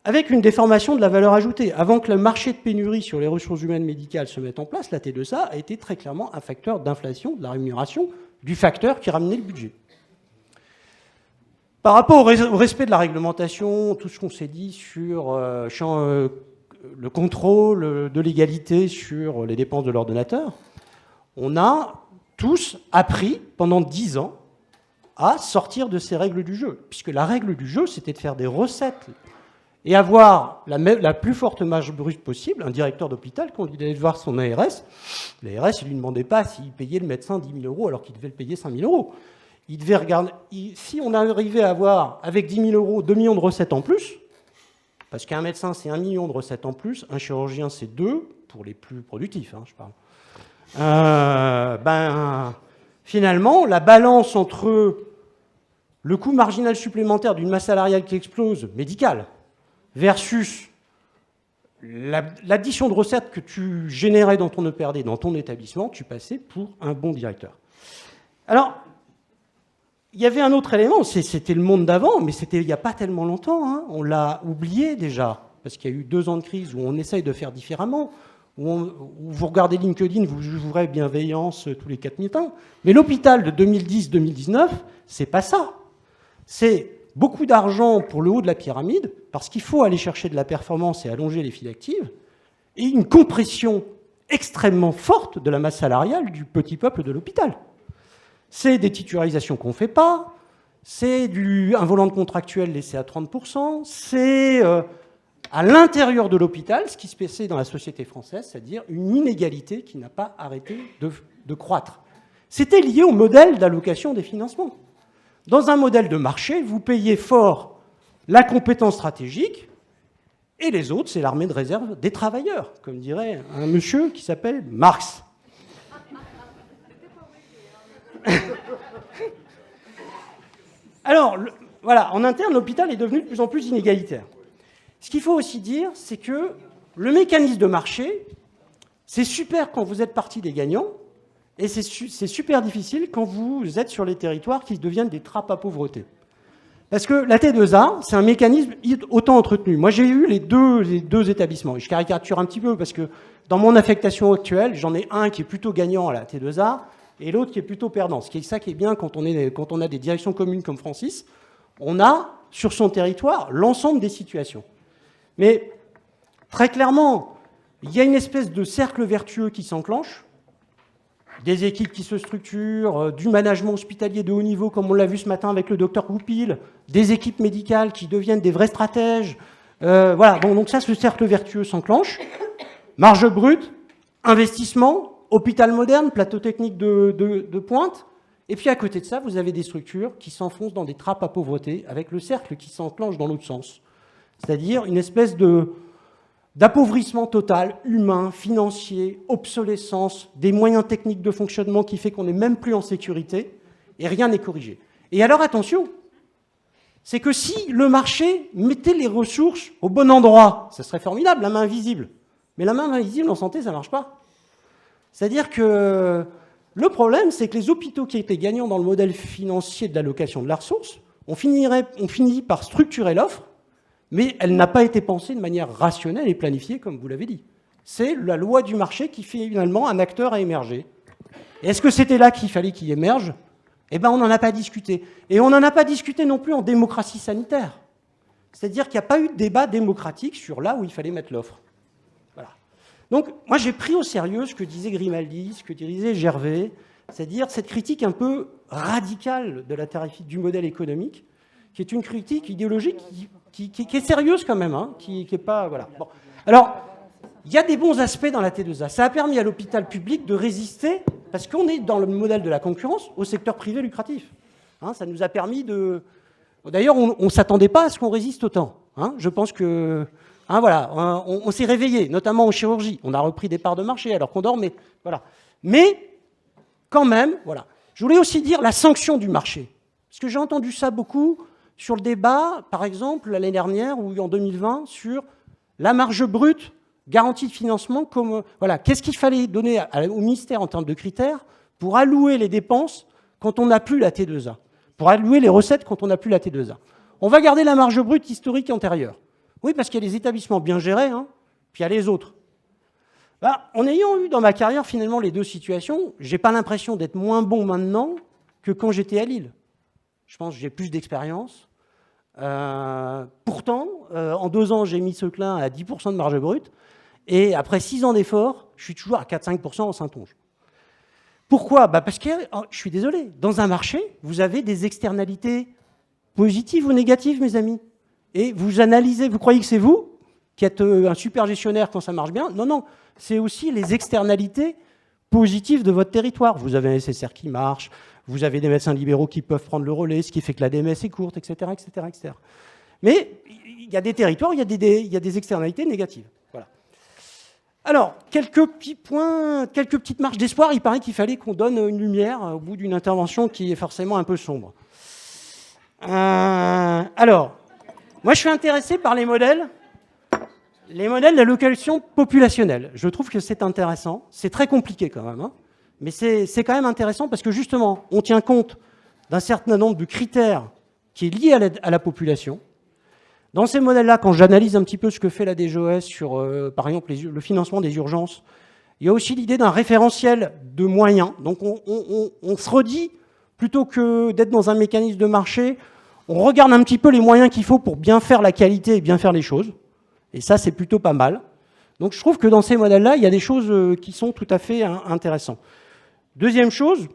avec une déformation de la valeur ajoutée. Avant que le marché de pénurie sur les ressources humaines médicales se mette en place, la T2A a été très clairement un facteur d'inflation de la rémunération du facteur qui ramenait le budget. Par rapport au respect de la réglementation, tout ce qu'on s'est dit sur le contrôle de l'égalité sur les dépenses de l'ordonnateur, on a tous appris pendant 10 ans à sortir de ces règles du jeu, puisque la règle du jeu, c'était de faire des recettes et avoir la plus forte marge brute possible. Un directeur d'hôpital, quand il allait voir son ARS, l'ARS, il ne lui demandait pas s'il payait le médecin 10 000 euros alors qu'il devait le payer 5 000 euros. Il devait regarder, si on arrivait à avoir, avec 10 000 euros, 2 millions de recettes en plus, parce qu'un médecin, c'est 1 million de recettes en plus, un chirurgien, c'est 2, pour les plus productifs, je parle. Finalement, la balance entre le coût marginal supplémentaire d'une masse salariale qui explose, médicale, versus l'addition de recettes que tu générais dans ton EPRD, dans ton établissement, tu passais pour un bon directeur. Alors, il y avait un autre élément, c'était le monde d'avant, mais c'était il n'y a pas tellement longtemps, on l'a oublié déjà, parce qu'il y a eu 2 ans de crise où on essaye de faire différemment, où vous regardez LinkedIn, vous jouerez bienveillance tous les 4 minutes, mais l'hôpital de 2010-2019, c'est pas ça. C'est beaucoup d'argent pour le haut de la pyramide, parce qu'il faut aller chercher de la performance et allonger les files actives, et une compression extrêmement forte de la masse salariale du petit peuple de l'hôpital. C'est des titularisations qu'on ne fait pas, c'est un volant de contractuel laissé à 30%, c'est à l'intérieur de l'hôpital ce qui se passait dans la société française, c'est-à-dire une inégalité qui n'a pas arrêté de croître. C'était lié au modèle d'allocation des financements. Dans un modèle de marché, vous payez fort la compétence stratégique, et les autres, c'est l'armée de réserve des travailleurs, comme dirait un monsieur qui s'appelle Marx. Alors, voilà, en interne, l'hôpital est devenu de plus en plus inégalitaire. Ce qu'il faut aussi dire, c'est que le mécanisme de marché, c'est super quand vous êtes partie des gagnants, et c'est super difficile quand vous êtes sur les territoires qui deviennent des trappes à pauvreté. Parce que la T2A, c'est un mécanisme autant entretenu. Moi, j'ai eu les deux établissements. Je caricature un petit peu parce que dans mon affectation actuelle, j'en ai un qui est plutôt gagnant à la T2A et l'autre qui est plutôt perdant. Ce qui est ça qui est bien quand on a des directions communes comme Francis, on a sur son territoire l'ensemble des situations. Mais très clairement, il y a une espèce de cercle vertueux qui s'enclenche. Des équipes qui se structurent, du management hospitalier de haut niveau, comme on l'a vu ce matin avec le docteur Goupil, des équipes médicales qui deviennent des vrais stratèges. Voilà, bon, donc ça, ce cercle vertueux s'enclenche. Marge brute, investissement, hôpital moderne, plateau technique de pointe. Et puis à côté de ça, vous avez des structures qui s'enfoncent dans des trappes à pauvreté, avec le cercle qui s'enclenche dans l'autre sens. C'est-à-dire une espèce d'appauvrissement total, humain, financier, obsolescence, des moyens techniques de fonctionnement qui fait qu'on n'est même plus en sécurité et rien n'est corrigé. Et alors attention, c'est que si le marché mettait les ressources au bon endroit, ça serait formidable, la main invisible. Mais la main invisible en santé, ça ne marche pas. C'est-à-dire que le problème, c'est que les hôpitaux qui étaient gagnants dans le modèle financier de l'allocation de la ressource, on finit par structurer l'offre, mais elle n'a pas été pensée de manière rationnelle et planifiée, comme vous l'avez dit. C'est la loi du marché qui fait finalement un acteur à émerger. Est-ce que c'était là qu'il fallait qu'il émerge? Eh bien, on n'en a pas discuté. Et on n'en a pas discuté non plus en démocratie sanitaire. C'est-à-dire qu'il n'y a pas eu de débat démocratique sur là où il fallait mettre l'offre. Voilà. Donc, moi, j'ai pris au sérieux ce que disait Grimaldi, ce que disait Gervais, c'est-à-dire cette critique un peu radicale de du modèle économique, qui est une critique idéologique qui est sérieuse quand même, hein, qui est pas... Voilà. Bon. Alors, il y a des bons aspects dans la T2A. Ça a permis à l'hôpital public de résister, parce qu'on est dans le modèle de la concurrence, au secteur privé lucratif. Hein, ça nous a permis de... D'ailleurs, on ne s'attendait pas à ce qu'on résiste autant. Hein. Je pense que... Hein, voilà, on s'est réveillé, notamment en chirurgie. On a repris des parts de marché alors qu'on dormait. Voilà. Mais, quand même, voilà. Je voulais aussi dire la sanction du marché. Parce que j'ai entendu ça beaucoup sur le débat, par exemple, l'année dernière ou en 2020, sur la marge brute, garantie de financement, comme voilà, qu'est-ce qu'il fallait donner au ministère en termes de critères pour allouer les dépenses quand on n'a plus la T2A, pour allouer les recettes quand on n'a plus la T2A. On va garder la marge brute historique antérieure. Oui, parce qu'il y a des établissements bien gérés, hein, puis il y a les autres. Bah, en ayant eu dans ma carrière finalement les deux situations, j'ai pas l'impression d'être moins bon maintenant que quand j'étais à Lille. Je pense que j'ai plus d'expérience. Pourtant, en 2 ans, j'ai mis Seclin à 10% de marge brute. Et après 6 ans d'efforts, je suis toujours à 4-5% en Saintonge. Pourquoi? Parce que, je suis désolé, dans un marché, vous avez des externalités positives ou négatives, mes amis. Et vous analysez, vous croyez que c'est vous qui êtes un super gestionnaire quand ça marche bien? Non, non, c'est aussi les externalités positives de votre territoire. Vous avez un SSR qui marche, vous avez des médecins libéraux qui peuvent prendre le relais, ce qui fait que la DMS est courte, etc., etc., etc. Mais il y a des territoires, il y a des externalités négatives. Voilà. Alors, quelques petits points, quelques petites marges d'espoir. Il paraît qu'il fallait qu'on donne une lumière au bout d'une intervention qui est forcément un peu sombre. Alors, moi je suis intéressé par les modèles d'allocation populationnelle. Je trouve que c'est intéressant. C'est très compliqué quand même, hein. Mais c'est quand même intéressant parce que justement, on tient compte d'un certain nombre de critères qui est lié à la population. Dans ces modèles-là, quand j'analyse un petit peu ce que fait la DGOS sur, par exemple, le financement des urgences, il y a aussi l'idée d'un référentiel de moyens. Donc on se redit, plutôt que d'être dans un mécanisme de marché, on regarde un petit peu les moyens qu'il faut pour bien faire la qualité et bien faire les choses. Et ça, c'est plutôt pas mal. Donc je trouve que dans ces modèles-là, il y a des choses qui sont tout à fait intéressantes. Deuxième chose,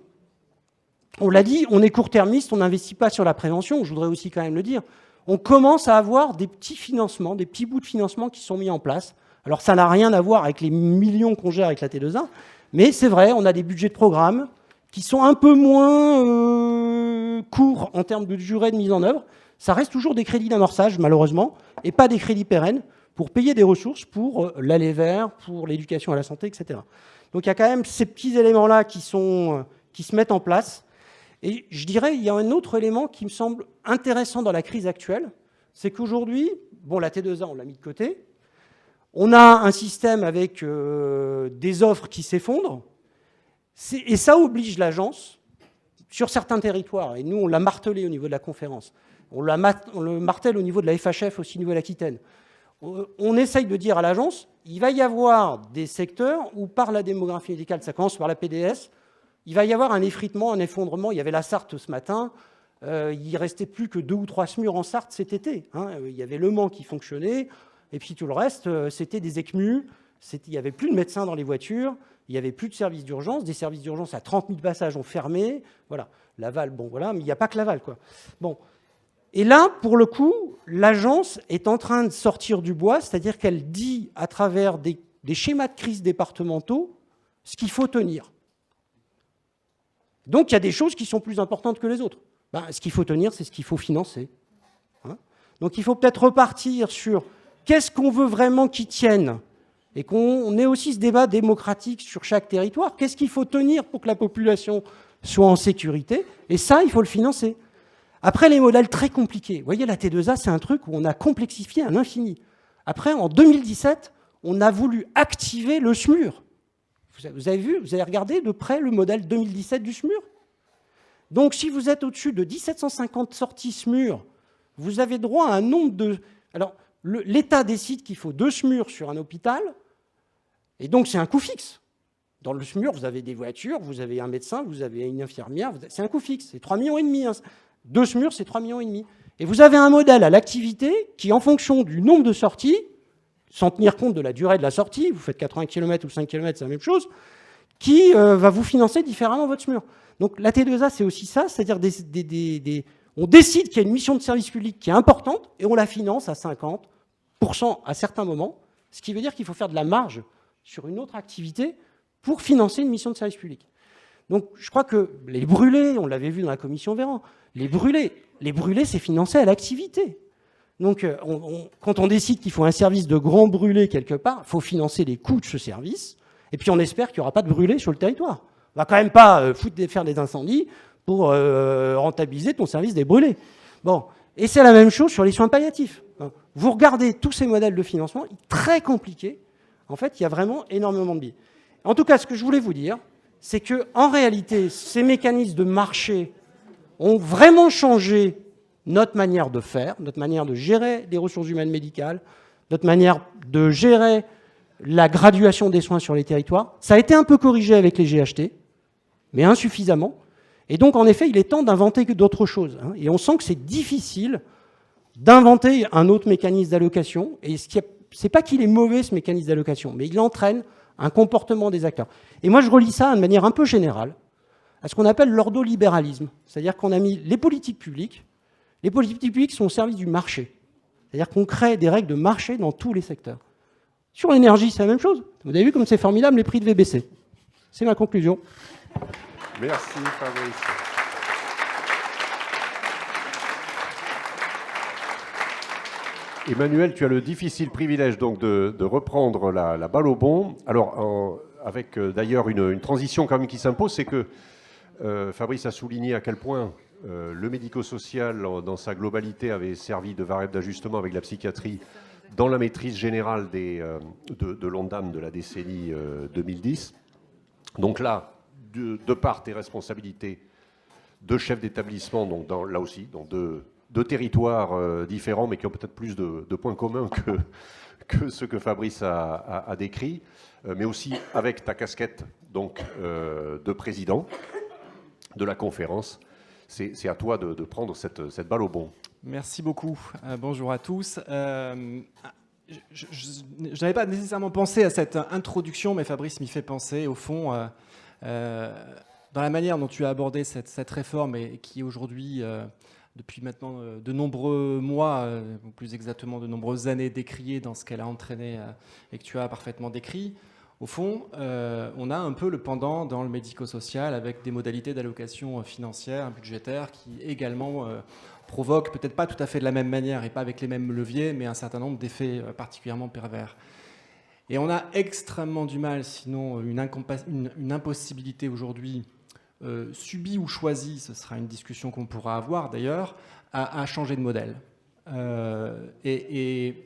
on l'a dit, on est court-termiste, on n'investit pas sur la prévention, je voudrais aussi quand même le dire. On commence à avoir des petits financements, des petits bouts de financement qui sont mis en place. Alors ça n'a rien à voir avec les millions qu'on gère avec la T2A, mais c'est vrai, on a des budgets de programme qui sont un peu moins courts en termes de durée de mise en œuvre. Ça reste toujours des crédits d'amorçage, malheureusement, et pas des crédits pérennes pour payer des ressources pour l'aller vers, pour l'éducation à la santé, etc. Donc il y a quand même ces petits éléments-là qui se mettent en place. Et je dirais, il y a un autre élément qui me semble intéressant dans la crise actuelle, c'est qu'aujourd'hui, bon, la T2A, on l'a mis de côté, on a un système avec des offres qui s'effondrent, et ça oblige l'agence, sur certains territoires, et nous, on l'a martelé au niveau de la conférence, on le martèle au niveau de la FHF, aussi au niveau de l'Aquitaine. On essaye de dire à l'agence, il va y avoir des secteurs où, par la démographie médicale, ça commence par la PDS, il va y avoir un effritement, un effondrement. Il y avait la Sarthe ce matin. Il ne restait plus que 2 ou 3 SMUR en Sarthe cet été. Il y avait Le Mans qui fonctionnait. Et puis tout le reste, c'était des ECMU. Il n'y avait plus de médecins dans les voitures. Il n'y avait plus de services d'urgence. Des services d'urgence à 30 000 passages ont fermé. Voilà. Laval, bon, voilà. Mais il n'y a pas que Laval, quoi. Bon. Et là, pour le coup, l'agence est en train de sortir du bois. C'est-à-dire qu'elle dit, à travers des schémas de crise départementaux, ce qu'il faut tenir. Donc, il y a des choses qui sont plus importantes que les autres. Ce qu'il faut tenir, c'est ce qu'il faut financer. Donc, il faut peut-être repartir sur qu'est-ce qu'on veut vraiment qui tienne et qu'on ait aussi ce débat démocratique sur chaque territoire. Qu'est-ce qu'il faut tenir pour que la population soit en sécurité? Et ça, il faut le financer. Après, les modèles très compliqués. Vous voyez, la T2A, c'est un truc où on a complexifié à l'infini. Après, en 2017, on a voulu activer le SMUR. Vous avez vu, vous avez regardé de près le modèle 2017 du SMUR. Donc, si vous êtes au-dessus de 1750 sorties SMUR, vous avez droit à un nombre de... Alors, l'État décide qu'il faut 2 SMUR sur un hôpital, et donc c'est un coût fixe. Dans le SMUR, vous avez des voitures, vous avez un médecin, vous avez une infirmière, c'est un coût fixe, c'est 3,5 millions. 2 SMUR, c'est 3,5 millions. Et vous avez un modèle à l'activité qui, en fonction du nombre de sorties, sans tenir compte de la durée de la sortie, vous faites 80 km ou 5 km, c'est la même chose, qui va vous financer différemment votre SMUR. Donc la T2A, c'est aussi ça, c'est-à-dire on décide qu'il y a une mission de service public qui est importante et on la finance à 50% à certains moments, ce qui veut dire qu'il faut faire de la marge sur une autre activité pour financer une mission de service public. Donc je crois que les brûlés, on l'avait vu dans la commission Véran, les brûlés, c'est financé à l'activité. Donc, quand on décide qu'il faut un service de grand brûlé quelque part, il faut financer les coûts de ce service. Et puis, on espère qu'il n'y aura pas de brûlés sur le territoire. On ne va quand même pas faire des incendies pour rentabiliser ton service des brûlés. Bon. Et c'est la même chose sur les soins palliatifs. Vous regardez tous ces modèles de financement, très compliqués. En fait, il y a vraiment énormément de biais. En tout cas, ce que je voulais vous dire, c'est qu'en réalité, ces mécanismes de marché ont vraiment changé notre manière de faire, notre manière de gérer les ressources humaines médicales, notre manière de gérer la graduation des soins sur les territoires. Ça a été un peu corrigé avec les GHT, mais insuffisamment. Et donc, en effet, il est temps d'inventer d'autres choses. Et on sent que c'est difficile d'inventer un autre mécanisme d'allocation. Et ce n'est pas qu'il est mauvais, ce mécanisme d'allocation, mais il entraîne un comportement des acteurs. Et moi, je relis ça de manière un peu générale à ce qu'on appelle l'ordolibéralisme. C'est-à-dire qu'on a mis les politiques publiques. Les politiques publiques sont au service du marché. C'est-à-dire qu'on crée des règles de marché dans tous les secteurs. Sur l'énergie, c'est la même chose. Vous avez vu comme c'est formidable, les prix devaient baisser. C'est ma conclusion. Merci, Fabrice. Emmanuel, tu as le difficile privilège donc de reprendre la balle au bond. Alors, avec d'ailleurs une transition quand même qui s'impose, c'est que Fabrice a souligné à quel point le médico-social, dans sa globalité, avait servi de variable d'ajustement avec la psychiatrie dans la maîtrise générale de l'ONDAM de la décennie 2010. Donc là, de par tes responsabilités de chef d'établissement, donc là aussi, dans deux territoires différents, mais qui ont peut-être plus de points communs que ce que Fabrice a décrit, mais aussi avec ta casquette donc, de président de la conférence. C'est à toi de prendre cette balle au bond. Merci beaucoup. Bonjour à tous. Je n'avais pas nécessairement pensé à cette introduction, mais Fabrice m'y fait penser. Au fond, dans la manière dont tu as abordé cette réforme et qui aujourd'hui, depuis maintenant de nombreux mois, ou plus exactement de nombreuses années, décriée dans ce qu'elle a entraîné et que tu as parfaitement décrit, au fond, on a un peu le pendant dans le médico-social avec des modalités d'allocation financière, budgétaire, qui également provoquent, peut-être pas tout à fait de la même manière et pas avec les mêmes leviers, mais un certain nombre d'effets particulièrement pervers. Et on a extrêmement du mal, sinon une impossibilité aujourd'hui, subi ou choisi, ce sera une discussion qu'on pourra avoir d'ailleurs, à changer de modèle. Et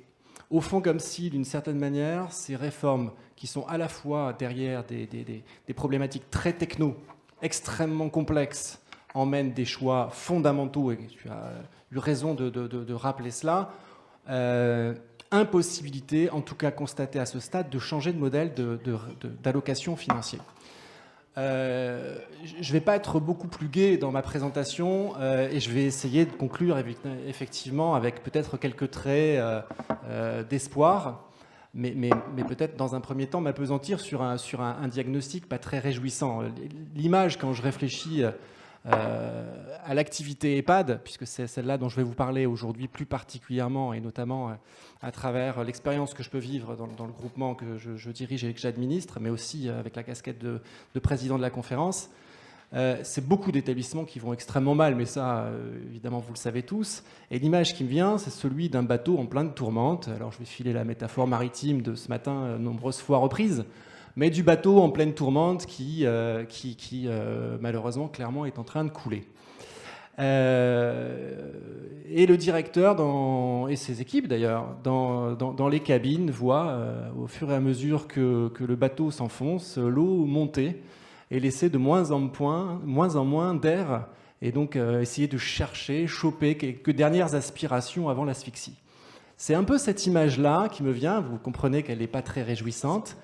au fond, comme si, d'une certaine manière, ces réformes qui sont à la fois derrière des problématiques très techno, extrêmement complexes, emmènent des choix fondamentaux, et tu as eu raison de rappeler cela, impossibilité, en tout cas constatée à ce stade, de changer de modèle d'allocation financier. Je ne vais pas être beaucoup plus gai dans ma présentation et je vais essayer de conclure effectivement avec peut-être quelques traits d'espoir, mais peut-être dans un premier temps m'appesantir sur un diagnostic pas très réjouissant. L'image, quand je réfléchis à l'activité EHPAD, puisque c'est celle-là dont je vais vous parler aujourd'hui plus particulièrement, et notamment à travers l'expérience que je peux vivre dans le groupement que je dirige et que j'administre, mais aussi avec la casquette de président de la conférence. C'est beaucoup d'établissements qui vont extrêmement mal, mais ça, évidemment, vous le savez tous. Et l'image qui me vient, c'est celui d'un bateau en pleine tourmente. Alors, je vais filer la métaphore maritime de ce matin, nombreuses fois reprise, mais du bateau en pleine tourmente qui malheureusement, clairement, est en train de couler. Et le directeur et ses équipes d'ailleurs dans les cabines voient au fur et à mesure que le bateau s'enfonce, l'eau monter et laisser de moins en moins d'air, et donc essayer de choper quelques dernières aspirations avant l'asphyxie. C'est un peu cette image-là qui me vient, vous comprenez qu'elle n'est pas très réjouissante,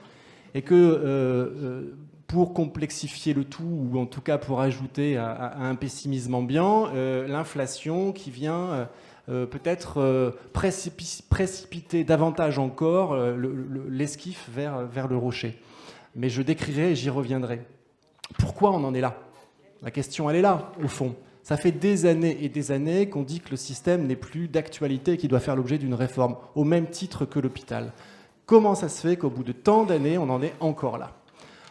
et que pour complexifier le tout, ou en tout cas pour ajouter à un pessimisme ambiant, l'inflation qui vient peut-être précipiter davantage encore l'esquif vers le rocher. Mais je décrirai et j'y reviendrai. Pourquoi on en est là? La question, elle est là, au fond. Ça fait des années et des années qu'on dit que le système n'est plus d'actualité et qu'il doit faire l'objet d'une réforme, au même titre que l'hôpital. Comment ça se fait qu'au bout de tant d'années, on en est encore là?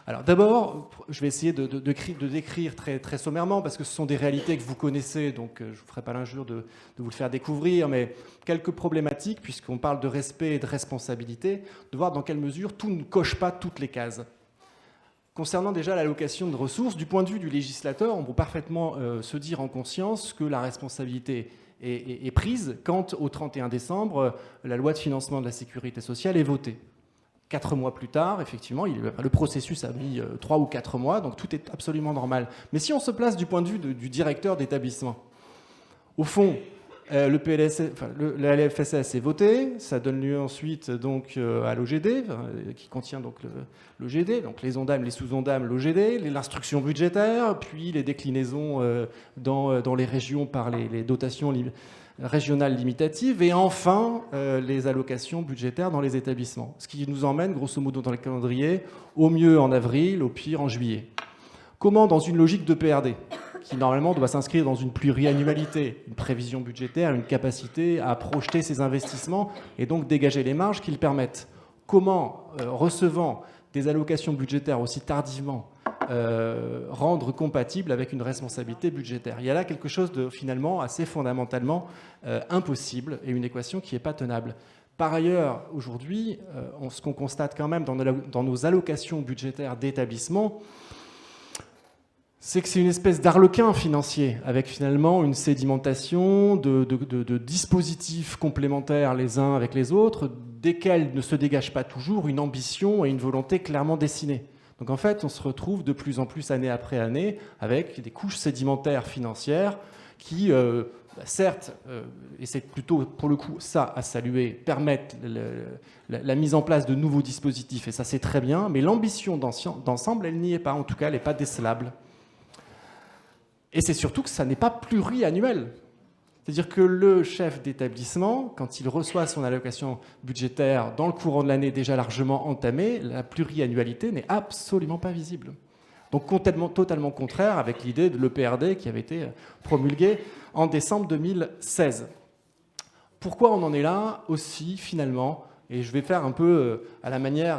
Alors d'abord, je vais essayer de décrire très, très sommairement, parce que ce sont des réalités que vous connaissez, donc je ne vous ferai pas l'injure de vous le faire découvrir, mais quelques problématiques, puisqu'on parle de respect et de responsabilité, de voir dans quelle mesure tout ne coche pas toutes les cases. Concernant déjà l'allocation de ressources, du point de vue du législateur, on peut parfaitement se dire en conscience que la responsabilité est prise quand, au 31 décembre, la loi de financement de la sécurité sociale est votée. 4 mois plus tard, effectivement, le processus a mis 3 ou 4 mois, donc tout est absolument normal. Mais si on se place du point de vue du directeur d'établissement, au fond, la LFSS est votée, ça donne lieu ensuite donc à l'OGD, qui contient donc l'OGD, donc les ONDAM, les sous-ONDAM, l'OGD, l'instruction budgétaire, puis les déclinaisons dans les régions par les dotations régionales limitatives, et enfin les allocations budgétaires dans les établissements. Ce qui nous emmène, grosso modo, dans le calendrier, au mieux en avril, au pire en juillet. Comment, dans une logique de PRD, qui normalement doit s'inscrire dans une pluriannualité, une prévision budgétaire, une capacité à projeter ses investissements et donc dégager les marges qui le permettent. Comment, recevant des allocations budgétaires aussi tardivement, rendre compatible avec une responsabilité budgétaire? Il y a là quelque chose de finalement assez fondamentalement impossible, et une équation qui n'est pas tenable. Par ailleurs, aujourd'hui, ce qu'on constate quand même dans nos allocations budgétaires d'établissement, c'est que c'est une espèce d'arlequin financier, avec finalement une sédimentation de dispositifs complémentaires les uns avec les autres, desquels ne se dégage pas toujours une ambition et une volonté clairement dessinée. Donc en fait, on se retrouve de plus en plus, année après année, avec des couches sédimentaires financières qui, certes, et c'est plutôt pour le coup ça à saluer, permettent la mise en place de nouveaux dispositifs, et ça c'est très bien, mais l'ambition d'ensemble, elle n'y est pas, en tout cas elle n'est pas décelable. Et c'est surtout que ça n'est pas pluriannuel. C'est-à-dire que le chef d'établissement, quand il reçoit son allocation budgétaire dans le courant de l'année déjà largement entamée, la pluriannualité n'est absolument pas visible. Donc totalement contraire avec l'idée de l'EPRD qui avait été promulguée en décembre 2016. Pourquoi on en est là aussi finalement? Et je vais faire un peu à la manière,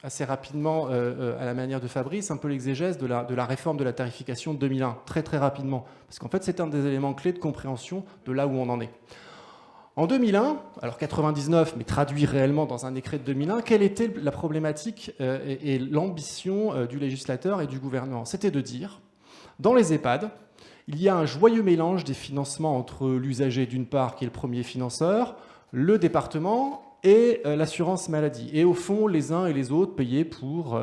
assez rapidement, à la manière de Fabrice, un peu l'exégèse de la réforme de la tarification de 2001, très très rapidement. Parce qu'en fait, c'est un des éléments clés de compréhension de là où on en est. En 2001, alors 99, mais traduit réellement dans un décret de 2001, quelle était la problématique et l'ambition du législateur et du gouvernement? C'était de dire, dans les EHPAD, il y a un joyeux mélange des financements entre l'usager d'une part, qui est le premier financeur, le département et l'assurance maladie. Et au fond, les uns et les autres payaient pour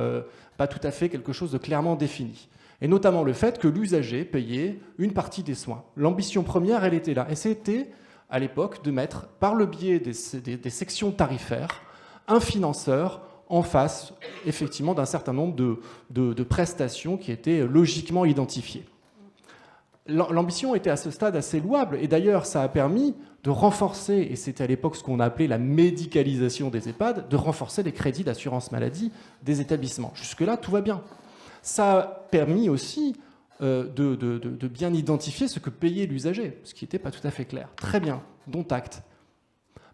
pas tout à fait quelque chose de clairement défini. Et notamment le fait que l'usager payait une partie des soins. L'ambition première, elle était là. Et c'était, à l'époque, de mettre, par le biais des sections tarifaires, un financeur en face, effectivement, d'un certain nombre de prestations qui étaient logiquement identifiées. L'ambition était à ce stade assez louable, et d'ailleurs, ça a permis de renforcer, et c'était à l'époque ce qu'on appelait la médicalisation des EHPAD, de renforcer les crédits d'assurance maladie des établissements. Jusque-là, tout va bien. Ça a permis aussi de bien identifier ce que payait l'usager, ce qui n'était pas tout à fait clair. Très bien, dont acte.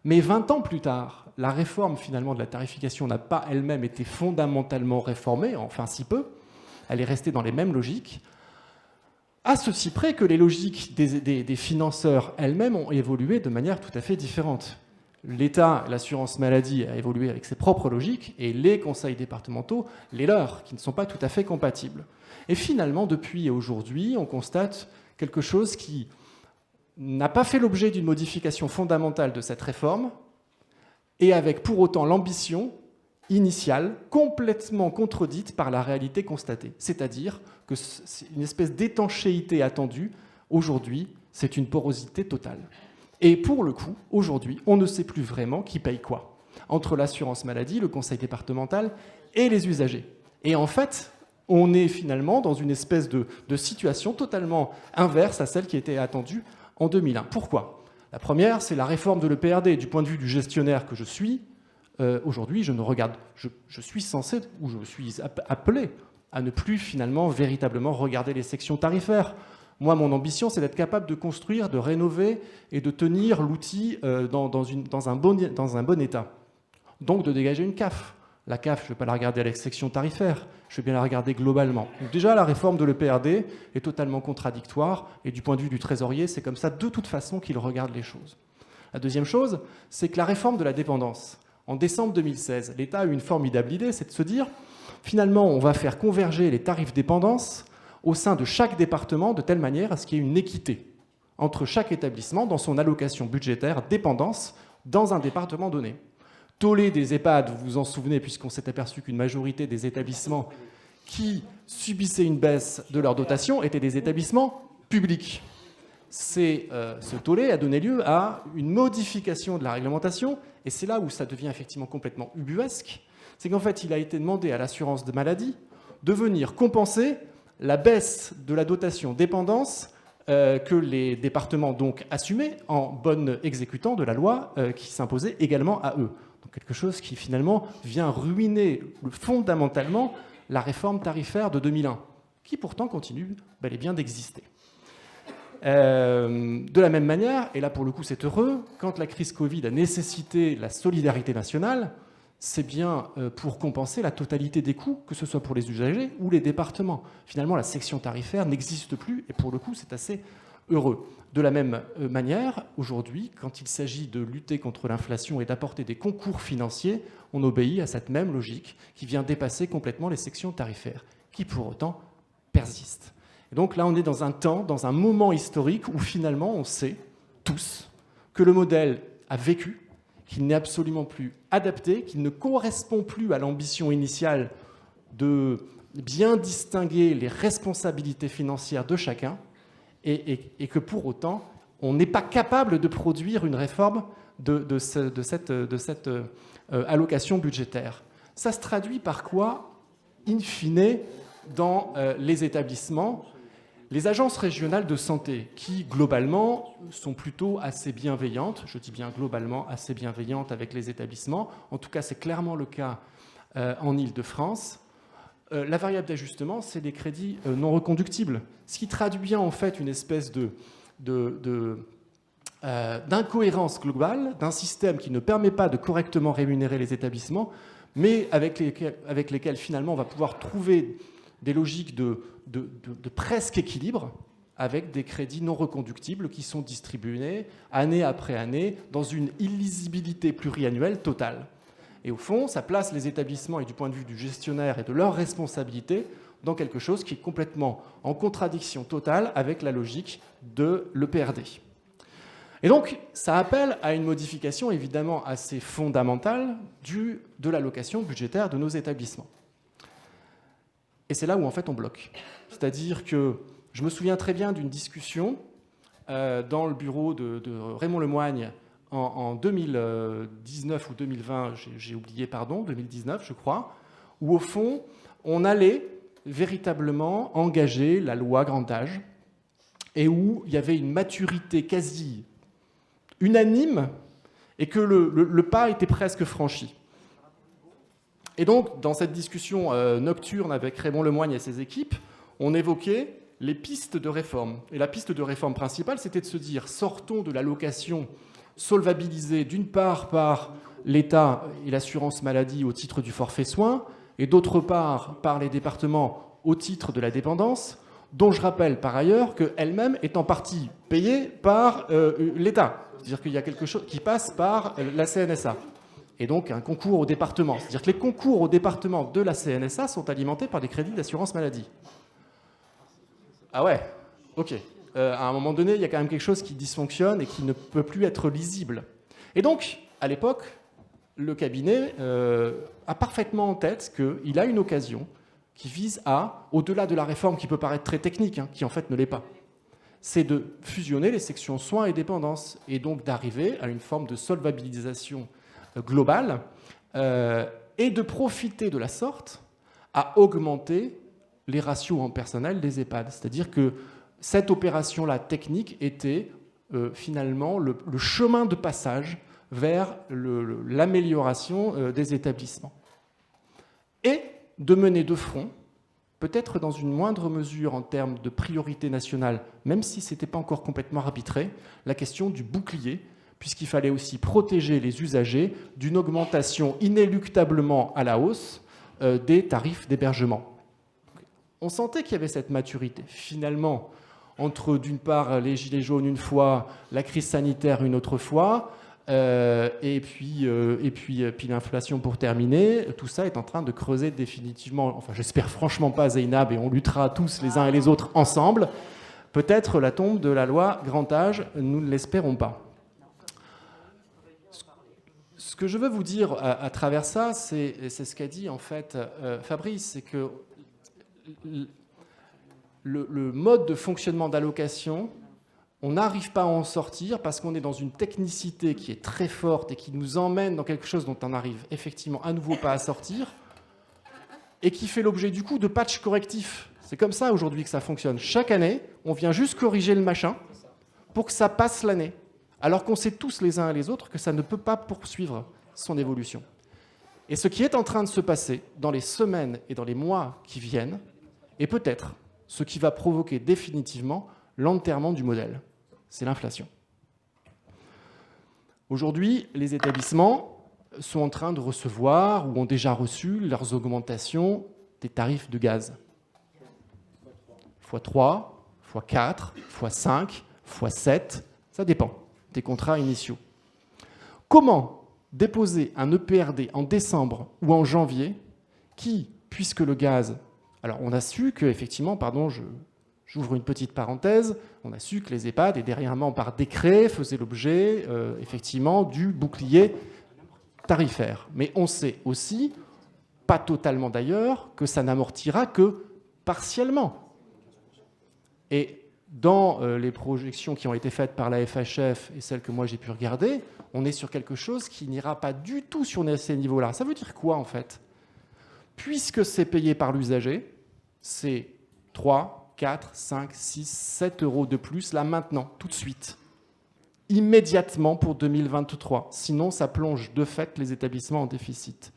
Mais 20 ans plus tard, la réforme finalement de la tarification n'a pas elle-même été fondamentalement réformée, enfin si peu. Elle est restée dans les mêmes logiques, à ceci près que les logiques des financeurs elles-mêmes ont évolué de manière tout à fait différente. L'État, l'assurance maladie a évolué avec ses propres logiques et les conseils départementaux, les leurs, qui ne sont pas tout à fait compatibles. Et finalement, depuis aujourd'hui, on constate quelque chose qui n'a pas fait l'objet d'une modification fondamentale de cette réforme et avec pour autant l'ambition initiale complètement contredite par la réalité constatée. C'est-à-dire que c'est une espèce d'étanchéité attendue. Aujourd'hui, c'est une porosité totale. Et pour le coup, aujourd'hui, on ne sait plus vraiment qui paye quoi, entre l'assurance maladie, le conseil départemental et les usagers. Et en fait, on est finalement dans une espèce de situation totalement inverse à celle qui était attendue en 2001. Pourquoi? La première, c'est la réforme de l'EPRD. Du point de vue du gestionnaire que je suis, aujourd'hui, je suis censé, ou je suis appelé à ne plus finalement véritablement regarder les sections tarifaires. Moi, mon ambition, c'est d'être capable de construire, de rénover et de tenir l'outil dans un bon état. Donc de dégager une CAF. La CAF, je ne vais pas la regarder à la section tarifaire, je vais bien la regarder globalement. Donc déjà, la réforme de l'EPRD est totalement contradictoire, et du point de vue du trésorier, c'est comme ça de toute façon qu'il regarde les choses. La deuxième chose, c'est que la réforme de la dépendance, en décembre 2016, l'État a eu une formidable idée, c'est de se dire, finalement, on va faire converger les tarifs dépendance au sein de chaque département de telle manière à ce qu'il y ait une équité entre chaque établissement dans son allocation budgétaire dépendance dans un département donné. Tollé des EHPAD, vous vous en souvenez, puisqu'on s'est aperçu qu'une majorité des établissements qui subissaient une baisse de leur dotation étaient des établissements publics. Ce tollé a donné lieu à une modification de la réglementation, et c'est là où ça devient effectivement complètement ubuesque, c'est qu'en fait, il a été demandé à l'assurance de maladie de venir compenser la baisse de la dotation dépendance que les départements donc assumaient en bon exécutant de la loi qui s'imposait également à eux. Donc quelque chose qui finalement vient ruiner fondamentalement la réforme tarifaire de 2001, qui pourtant continue bel et bien d'exister. De la même manière, et là pour le coup c'est heureux, quand la crise Covid a nécessité la solidarité nationale, c'est bien pour compenser la totalité des coûts, que ce soit pour les usagers ou les départements. Finalement, la section tarifaire n'existe plus, et pour le coup, c'est assez heureux. De la même manière, aujourd'hui, quand il s'agit de lutter contre l'inflation et d'apporter des concours financiers, on obéit à cette même logique qui vient dépasser complètement les sections tarifaires, qui pour autant persistent. Et donc là, on est dans un temps, dans un moment historique où finalement, on sait tous que le modèle a vécu, qu'il n'est absolument plus adapté, qu'il ne correspond plus à l'ambition initiale de bien distinguer les responsabilités financières de chacun, et que pour autant, on n'est pas capable de produire une réforme de cette allocation budgétaire. Ça se traduit par quoi, in fine, dans les établissements? Les agences régionales de santé, qui globalement sont plutôt assez bienveillantes, je dis bien globalement assez bienveillantes avec les établissements, en tout cas c'est clairement le cas en Île-de-France, la variable d'ajustement, c'est les crédits non reconductibles, ce qui traduit bien en fait une espèce d'incohérence globale, d'un système qui ne permet pas de correctement rémunérer les établissements, mais avec lesquels finalement on va pouvoir trouver des logiques de presque équilibre, avec des crédits non reconductibles qui sont distribués année après année dans une illisibilité pluriannuelle totale. Et au fond, ça place les établissements, et du point de vue du gestionnaire et de leur responsabilité, dans quelque chose qui est complètement en contradiction totale avec la logique de l'EPRD. Et donc, ça appelle à une modification évidemment assez fondamentale de l'allocation budgétaire de nos établissements. Et c'est là où en fait on bloque. C'est-à-dire que je me souviens très bien d'une discussion dans le bureau de Raymond Lemoigne en 2019 ou 2020, j'ai oublié, pardon, 2019 je crois, où au fond on allait véritablement engager la loi grand âge et où il y avait une maturité quasi unanime et que le pas était presque franchi. Et donc, dans cette discussion nocturne avec Raymond Lemoigne et ses équipes, on évoquait les pistes de réforme. Et la piste de réforme principale, c'était de se dire, sortons de l'allocation solvabilisée d'une part par l'État et l'assurance maladie au titre du forfait soins, et d'autre part par les départements au titre de la dépendance, dont je rappelle par ailleurs qu'elle-même est en partie payée par l'État. C'est-à-dire qu'il y a quelque chose qui passe par la CNSA. Et donc un concours au département. C'est-à-dire que les concours au département de la CNSA sont alimentés par des crédits d'assurance maladie. Ah ouais, ok. À un moment donné, il y a quand même quelque chose qui dysfonctionne et qui ne peut plus être lisible. Et donc, à l'époque, le cabinet a parfaitement en tête qu'il a une occasion qui vise à, au-delà de la réforme qui peut paraître très technique, qui en fait ne l'est pas, c'est de fusionner les sections soins et dépendance, et donc d'arriver à une forme de solvabilisation globale, et de profiter de la sorte à augmenter les ratios en personnel des EHPAD. C'est-à-dire que cette opération-là technique était finalement le chemin de passage vers l'amélioration des établissements. Et de mener de front, peut-être dans une moindre mesure en termes de priorité nationale, même si ce n'était pas encore complètement arbitré, la question du bouclier, puisqu'il fallait aussi protéger les usagers d'une augmentation inéluctablement à la hausse des tarifs d'hébergement. On sentait qu'il y avait cette maturité. Finalement, entre d'une part les gilets jaunes une fois, la crise sanitaire une autre fois, et puis l'inflation pour terminer, tout ça est en train de creuser définitivement, enfin j'espère franchement pas Zeynab, et on luttera tous les uns et les autres ensemble, peut-être la tombe de la loi grand âge, nous ne l'espérons pas. Ce que je veux vous dire à travers ça, c'est ce qu'a dit en fait Fabrice, c'est que le mode de fonctionnement d'allocation, on n'arrive pas à en sortir parce qu'on est dans une technicité qui est très forte et qui nous emmène dans quelque chose dont on n'arrive effectivement à nouveau pas à sortir et qui fait l'objet du coup de patchs correctifs. C'est comme ça aujourd'hui que ça fonctionne. Chaque année, on vient juste corriger le machin pour que ça passe l'année. Alors qu'on sait tous les uns et les autres que ça ne peut pas poursuivre son évolution. Et ce qui est en train de se passer dans les semaines et dans les mois qui viennent est peut-être ce qui va provoquer définitivement l'enterrement du modèle. C'est l'inflation. Aujourd'hui, les établissements sont en train de recevoir ou ont déjà reçu leurs augmentations des tarifs de gaz. x3, x4, x5, x7, ça dépend des contrats initiaux. Comment déposer un EPRD en décembre ou en janvier qui, puisque le gaz... Alors on a su que, effectivement, pardon, j'ouvre une petite parenthèse, on a su que les EHPAD, et dernièrement par décret, faisaient l'objet, effectivement, du bouclier tarifaire. Mais on sait aussi, pas totalement d'ailleurs, que ça n'amortira que partiellement. Et dans les projections qui ont été faites par la FHF et celles que moi j'ai pu regarder, on est sur quelque chose qui n'ira pas du tout sur ces niveaux-là. Ça veut dire quoi en fait? Puisque c'est payé par l'usager, c'est 3, 4, 5, 6, 7 euros de plus là maintenant, tout de suite, immédiatement pour 2023. Sinon, ça plonge de fait les établissements en déficit.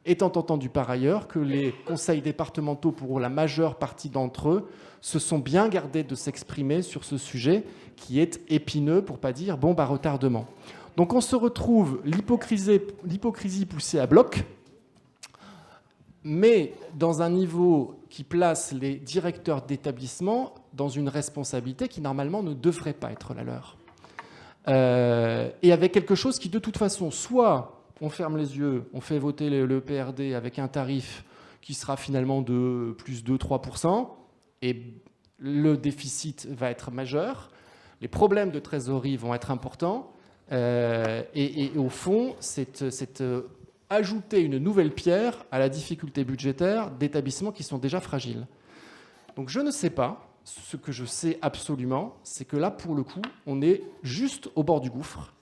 Étant entendu par ailleurs que les conseils départementaux, pour la majeure partie d'entre eux, se sont bien gardés de s'exprimer sur ce sujet qui est épineux, pour ne pas dire retardement. Donc on se retrouve l'hypocrisie poussée à bloc, mais dans un niveau qui place les directeurs d'établissement dans une responsabilité qui normalement ne devrait pas être la leur. Et avec quelque chose qui de toute façon, soit on ferme les yeux, on fait voter le PRD avec un tarif qui sera finalement de plus 2-3%, et le déficit va être majeur, les problèmes de trésorerie vont être importants, et au fond, c'est ajouter une nouvelle pierre à la difficulté budgétaire d'établissements qui sont déjà fragiles. Donc je ne sais pas. Ce que je sais absolument, c'est que là, pour le coup, on est juste au bord du gouffre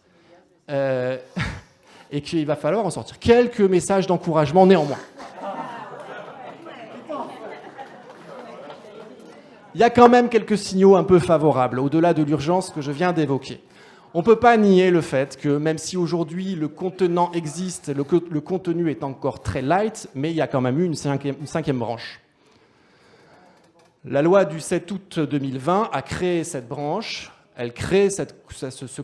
et qu'il va falloir en sortir. Quelques messages d'encouragement néanmoins. Il y a quand même quelques signaux un peu favorables, au-delà de l'urgence que je viens d'évoquer. On ne peut pas nier le fait que même si aujourd'hui le contenant existe, le contenu est encore très light, mais il y a quand même eu une cinquième branche. La loi du 7 août 2020 a créé cette branche, elle crée ce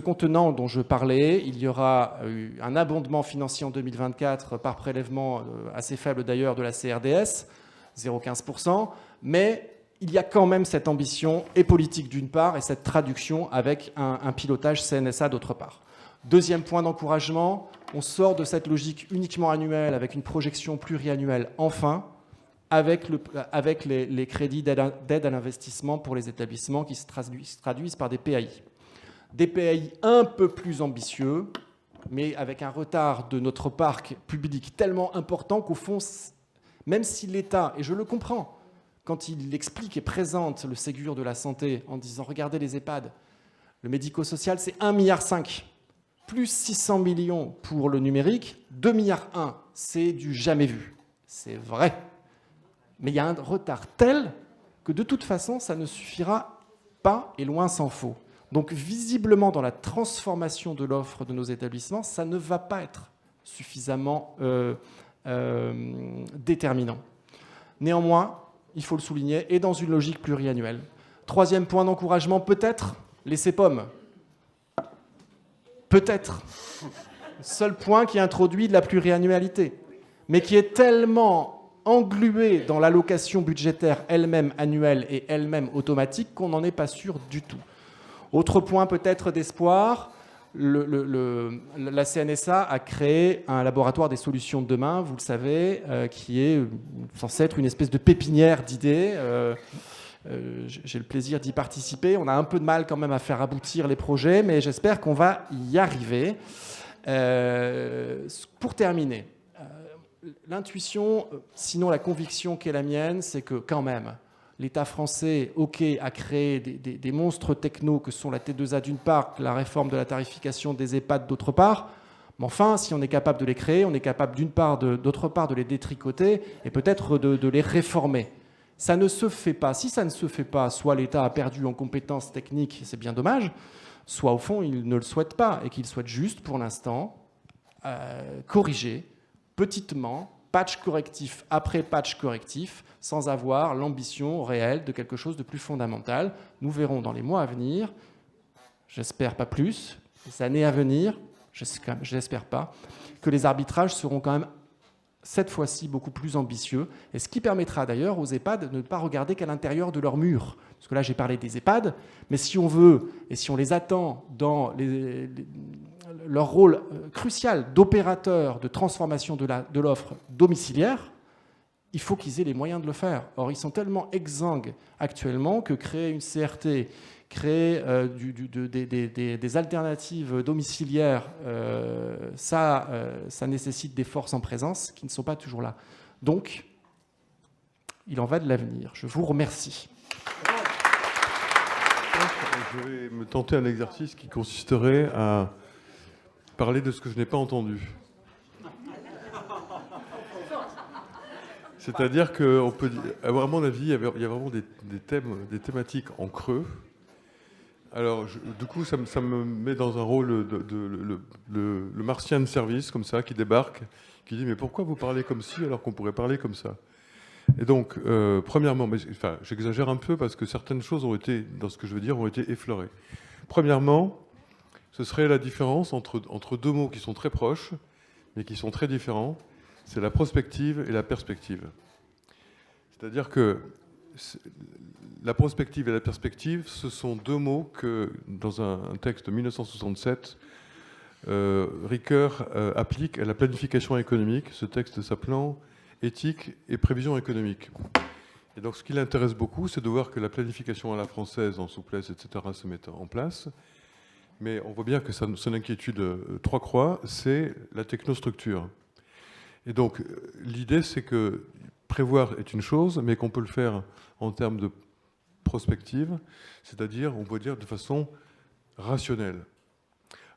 contenant dont je parlais. Il y aura un abondement financier en 2024 par prélèvement assez faible d'ailleurs de la CRDS, 0,15%, mais il y a quand même cette ambition et politique d'une part et cette traduction avec un pilotage CNSA d'autre part. Deuxième point d'encouragement, on sort de cette logique uniquement annuelle avec une projection pluriannuelle enfin, avec les crédits d'aide à l'investissement pour les établissements qui se traduisent par des PAI. Des PAI un peu plus ambitieux, mais avec un retard de notre parc public tellement important qu'au fond, même si l'État, et je le comprends, quand il explique et présente le Ségur de la santé en disant « Regardez les EHPAD, le médico-social, c'est 1,5 milliard, plus 600 millions pour le numérique, 2,1 milliards, c'est du jamais vu. » C'est vrai. Mais il y a un retard tel que de toute façon, ça ne suffira pas et loin s'en faut. Donc visiblement, dans la transformation de l'offre de nos établissements, ça ne va pas être suffisamment déterminant. Néanmoins, il faut le souligner, et dans une logique pluriannuelle. Troisième point d'encouragement, peut-être les CEPOM. Peut-être. Seul point qui introduit de la pluriannualité, mais qui est tellement engluée dans l'allocation budgétaire elle-même annuelle et elle-même automatique qu'on n'en est pas sûr du tout. Autre point peut-être d'espoir, la CNSA a créé un laboratoire des solutions de demain, vous le savez, qui est censé être une espèce de pépinière d'idées. J'ai le plaisir d'y participer. On a un peu de mal quand même à faire aboutir les projets, mais j'espère qu'on va y arriver. Pour terminer, l'intuition, sinon la conviction qui est la mienne, c'est que quand même, l'État français, OK, a créé des monstres techno que sont la T2A d'une part, la réforme de la tarification des EHPAD d'autre part. Mais enfin, si on est capable de les créer, on est capable d'autre part de les détricoter et peut-être de les réformer. Ça ne se fait pas. Si ça ne se fait pas, soit l'État a perdu en compétences techniques, c'est bien dommage, soit au fond, il ne le souhaite pas et qu'il souhaite juste, pour l'instant, corriger petitement, patch correctif après patch correctif, sans avoir l'ambition réelle de quelque chose de plus fondamental. Nous verrons dans les mois à venir, j'espère pas plus, les années à venir, j'espère pas, que les arbitrages seront quand même cette fois-ci beaucoup plus ambitieux, et ce qui permettra d'ailleurs aux EHPAD de ne pas regarder qu'à l'intérieur de leurs murs. Parce que là, j'ai parlé des EHPAD, mais si on veut, et si on les attend dans leur rôle crucial d'opérateur de transformation de l'offre domiciliaire, il faut qu'ils aient les moyens de le faire. Or, ils sont tellement exsangues actuellement que créer une CRT, créer des alternatives domiciliaires, ça nécessite des forces en présence qui ne sont pas toujours là. Donc, il en va de l'avenir. Je vous remercie. Je vais me tenter un exercice qui consisterait à parler de ce que je n'ai pas entendu. C'est-à-dire qu'on peut, à mon avis, il y a vraiment des thématiques en creux. Alors, du coup, ça me met dans un rôle le martien de service, comme ça, qui débarque, qui dit « Mais pourquoi vous parlez comme ci alors qu'on pourrait parler comme ça ?» Et donc, premièrement, j'exagère un peu parce que certaines choses ont été, dans ce que je veux dire, ont été effleurées. Premièrement, ce serait la différence entre deux mots qui sont très proches, mais qui sont très différents. C'est la prospective et la perspective. C'est-à-dire que la prospective et la perspective, ce sont deux mots que, dans un texte de 1967, Ricoeur applique à la planification économique, ce texte s'appelant « Éthique et prévision économique ». Et donc, ce qui l'intéresse beaucoup, c'est de voir que la planification à la française, en souplesse, etc., se met en place. Mais on voit bien que son inquiétude trois croix, c'est la technostructure. Et donc, l'idée, c'est que prévoir est une chose, mais qu'on peut le faire en termes de prospective, c'est-à-dire, on peut dire, de façon rationnelle.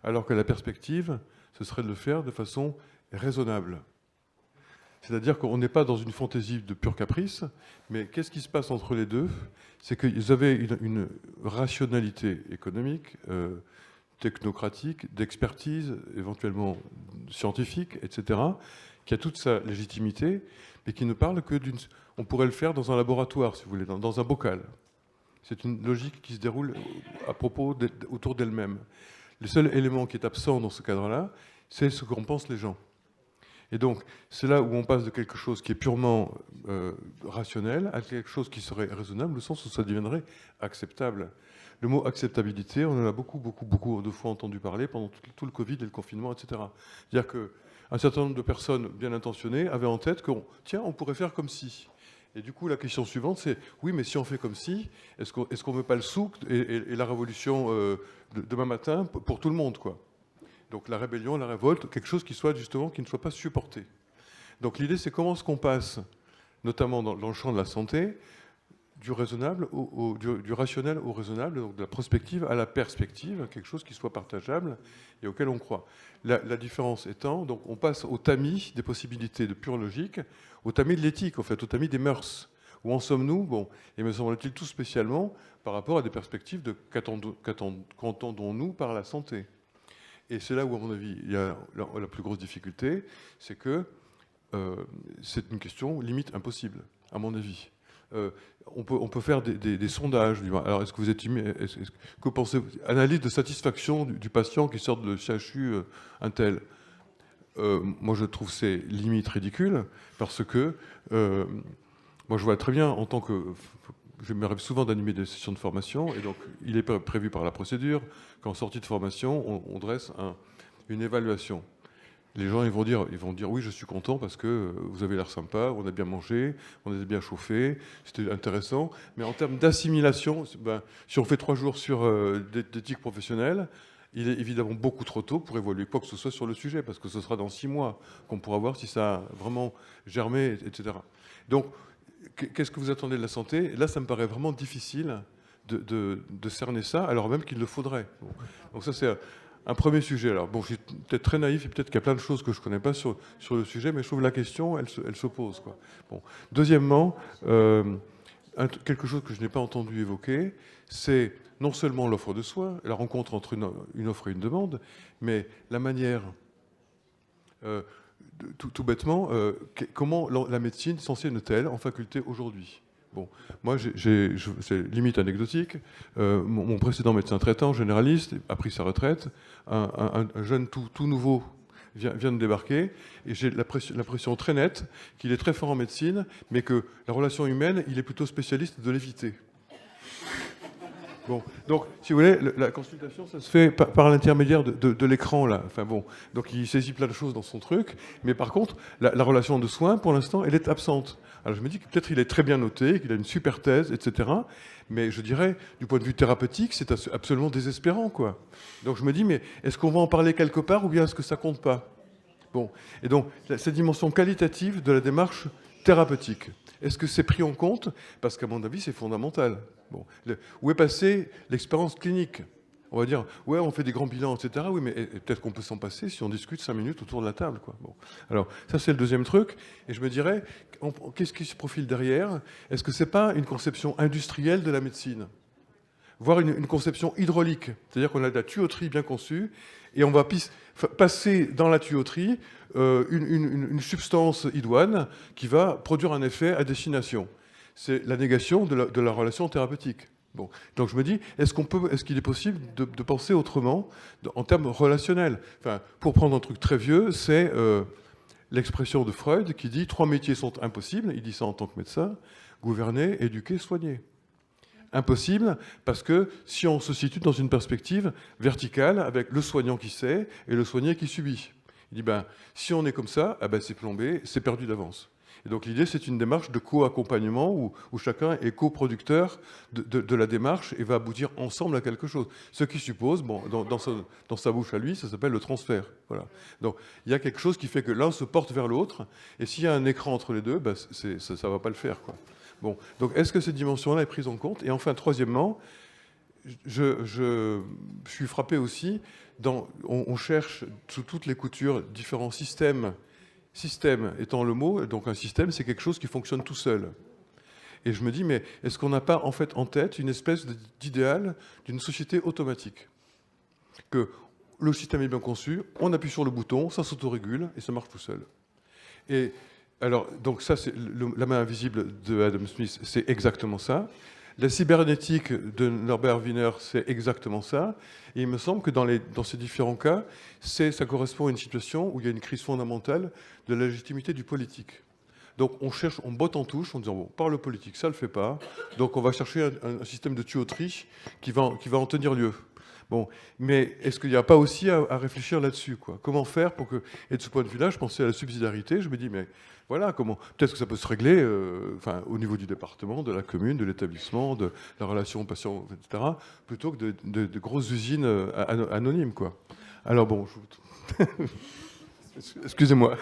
Alors que la perspective, ce serait de le faire de façon raisonnable. C'est-à-dire qu'on n'est pas dans une fantaisie de pur caprice, mais qu'est-ce qui se passe entre les deux? C'est qu'ils avaient une rationalité économique, technocratique, d'expertise, éventuellement scientifique, etc., qui a toute sa légitimité, mais qui ne parle que d'une... On pourrait le faire dans un laboratoire, si vous voulez, dans un bocal. C'est une logique qui se déroule à propos autour d'elle-même. Le seul élément qui est absent dans ce cadre-là, c'est ce qu'en pensent les gens. Et donc, c'est là où on passe de quelque chose qui est purement rationnel à quelque chose qui serait raisonnable, au sens où ça deviendrait acceptable. Le mot acceptabilité, on en a beaucoup de fois entendu parler pendant tout le Covid et le confinement, etc. C'est-à-dire qu'un certain nombre de personnes bien intentionnées avaient en tête qu'on pourrait faire comme si. Et du coup, la question suivante, c'est, oui, mais si on fait comme si, est-ce qu'on ne veut pas le souk et la révolution demain matin pour tout le monde, quoi. Donc la rébellion, la révolte, quelque chose qui soit justement, qui ne soit pas supporté. Donc l'idée, c'est comment est-ce qu'on passe, notamment dans le champ de la santé, du raisonnable du rationnel au raisonnable, donc de la prospective à la perspective, quelque chose qui soit partageable et auquel on croit. La différence étant, donc on passe au tamis des possibilités de pure logique, au tamis de l'éthique, en fait, au tamis des mœurs. Où en sommes-nous? Bon, et me semble-t-il tout spécialement par rapport à des perspectives de qu'entendons-nous par la santé. Et c'est là où, à mon avis, il y a la plus grosse difficulté, c'est que c'est une question limite impossible, à mon avis. On peut faire des sondages. Alors, est-ce que vous êtes que pensez-vous? Analyse de satisfaction du patient qui sort de CHU un tel. Moi, je trouve c'est limite ridicule parce que moi, je vois très bien en tant que... Je m'arrive souvent d'animer des sessions de formation et donc il est prévu par la procédure qu'en sortie de formation, on dresse une évaluation. Les gens ils vont dire oui, je suis content parce que vous avez l'air sympa, on a bien mangé, on était bien chauffé, c'était intéressant. Mais en termes d'assimilation, si on fait 3 jours sur d'éthique professionnelle, il est évidemment beaucoup trop tôt pour évaluer quoi que ce soit sur le sujet, parce que ce sera dans 6 mois qu'on pourra voir si ça a vraiment germé, etc. Donc, qu'est-ce que vous attendez de la santé? Là, ça me paraît vraiment difficile de cerner ça, alors même qu'il le faudrait. Bon. Donc ça, c'est un premier sujet. Alors, bon, je suis peut-être très naïf et peut-être qu'il y a plein de choses que je ne connais pas sur le sujet, mais je trouve la question, elle se pose, quoi. Bon. Deuxièmement, quelque chose que je n'ai pas entendu évoquer, c'est non seulement l'offre de soins, la rencontre entre une offre et une demande, mais la manière... Tout bêtement, comment la médecine s'enseigne-t-elle en faculté aujourd'hui? Bon, moi, c'est limite anecdotique. Mon précédent médecin traitant, généraliste, a pris sa retraite. Un jeune tout nouveau vient de débarquer. Et j'ai l'impression très nette qu'il est très fort en médecine, mais que la relation humaine, il est plutôt spécialiste de l'éviter. Bon, donc, si vous voulez, la consultation, ça se fait par l'intermédiaire de l'écran, là. Enfin bon, donc il saisit plein de choses dans son truc, mais par contre, la relation de soins, pour l'instant, elle est absente. Alors je me dis que peut-être il est très bien noté, qu'il a une super thèse, etc. Mais je dirais, du point de vue thérapeutique, c'est absolument désespérant, quoi. Donc je me dis, mais est-ce qu'on va en parler quelque part, ou bien est-ce que ça compte pas? Bon, et donc, cette dimension qualitative de la démarche thérapeutique, est-ce que c'est pris en compte? Parce qu'à mon avis, c'est fondamental. Bon. Où est passée l'expérience clinique? On va dire, ouais, on fait des grands bilans, etc. Oui, mais peut-être qu'on peut s'en passer si on discute 5 minutes autour de la table, quoi. Bon. Alors, ça, c'est le deuxième truc. Et je me dirais, qu'est-ce qui se profile derrière? Est-ce que c'est pas une conception industrielle de la médecine? Voire une conception hydraulique. C'est-à-dire qu'on a de la tuyauterie bien conçue et on va passer dans la tuyauterie une substance idoine qui va produire un effet à destination. C'est la négation de la relation thérapeutique. Bon. Donc je me dis, est-ce qu'il est possible de penser autrement en termes relationnels? Enfin, pour prendre un truc très vieux, c'est l'expression de Freud qui dit 3 métiers sont impossibles, il dit ça en tant que médecin. gouverner, éduquer, soigner. Impossible, parce que si on se situe dans une perspective verticale avec le soignant qui sait et le soigné qui subit. Il dit, ben, si on est comme ça, ah ben, c'est plombé, c'est perdu d'avance. Et donc l'idée, c'est une démarche de co-accompagnement où chacun est coproducteur de la démarche et va aboutir ensemble à quelque chose. Ce qui suppose, bon, dans sa bouche à lui, ça s'appelle le transfert. Voilà. Donc il y a quelque chose qui fait que l'un se porte vers l'autre, et s'il y a un écran entre les deux, ben, ça ne va pas le faire, quoi. Bon, donc est-ce que cette dimension-là est prise en compte? Et enfin, troisièmement, je suis frappé aussi, on cherche sous toutes les coutures différents systèmes. Système étant le mot, donc un système, c'est quelque chose qui fonctionne tout seul. Et je me dis, mais est-ce qu'on n'a pas en fait en tête une espèce d'idéal d'une société automatique? Que le système est bien conçu, on appuie sur le bouton, ça s'autorégule et ça marche tout seul. Et alors, donc ça, c'est la main invisible de Adam Smith, c'est exactement ça. La cybernétique de Norbert Wiener, c'est exactement ça. Et il me semble que dans ces différents cas, ça correspond à une situation où il y a une crise fondamentale de la légitimité du politique. Donc on botte en touche en disant, bon, par le politique, ça ne le fait pas. Donc on va chercher un système de tuyauterie qui va en tenir lieu. Bon, mais est-ce qu'il n'y a pas aussi à réfléchir là-dessus, quoi? Comment faire pour que... Et de ce point de vue-là, je pensais à la subsidiarité. Je me dis, mais voilà, peut-être que ça peut se régler au niveau du département, de la commune, de l'établissement, de la relation patient, etc., plutôt que de grosses usines anonymes, quoi. Alors bon, excusez-moi.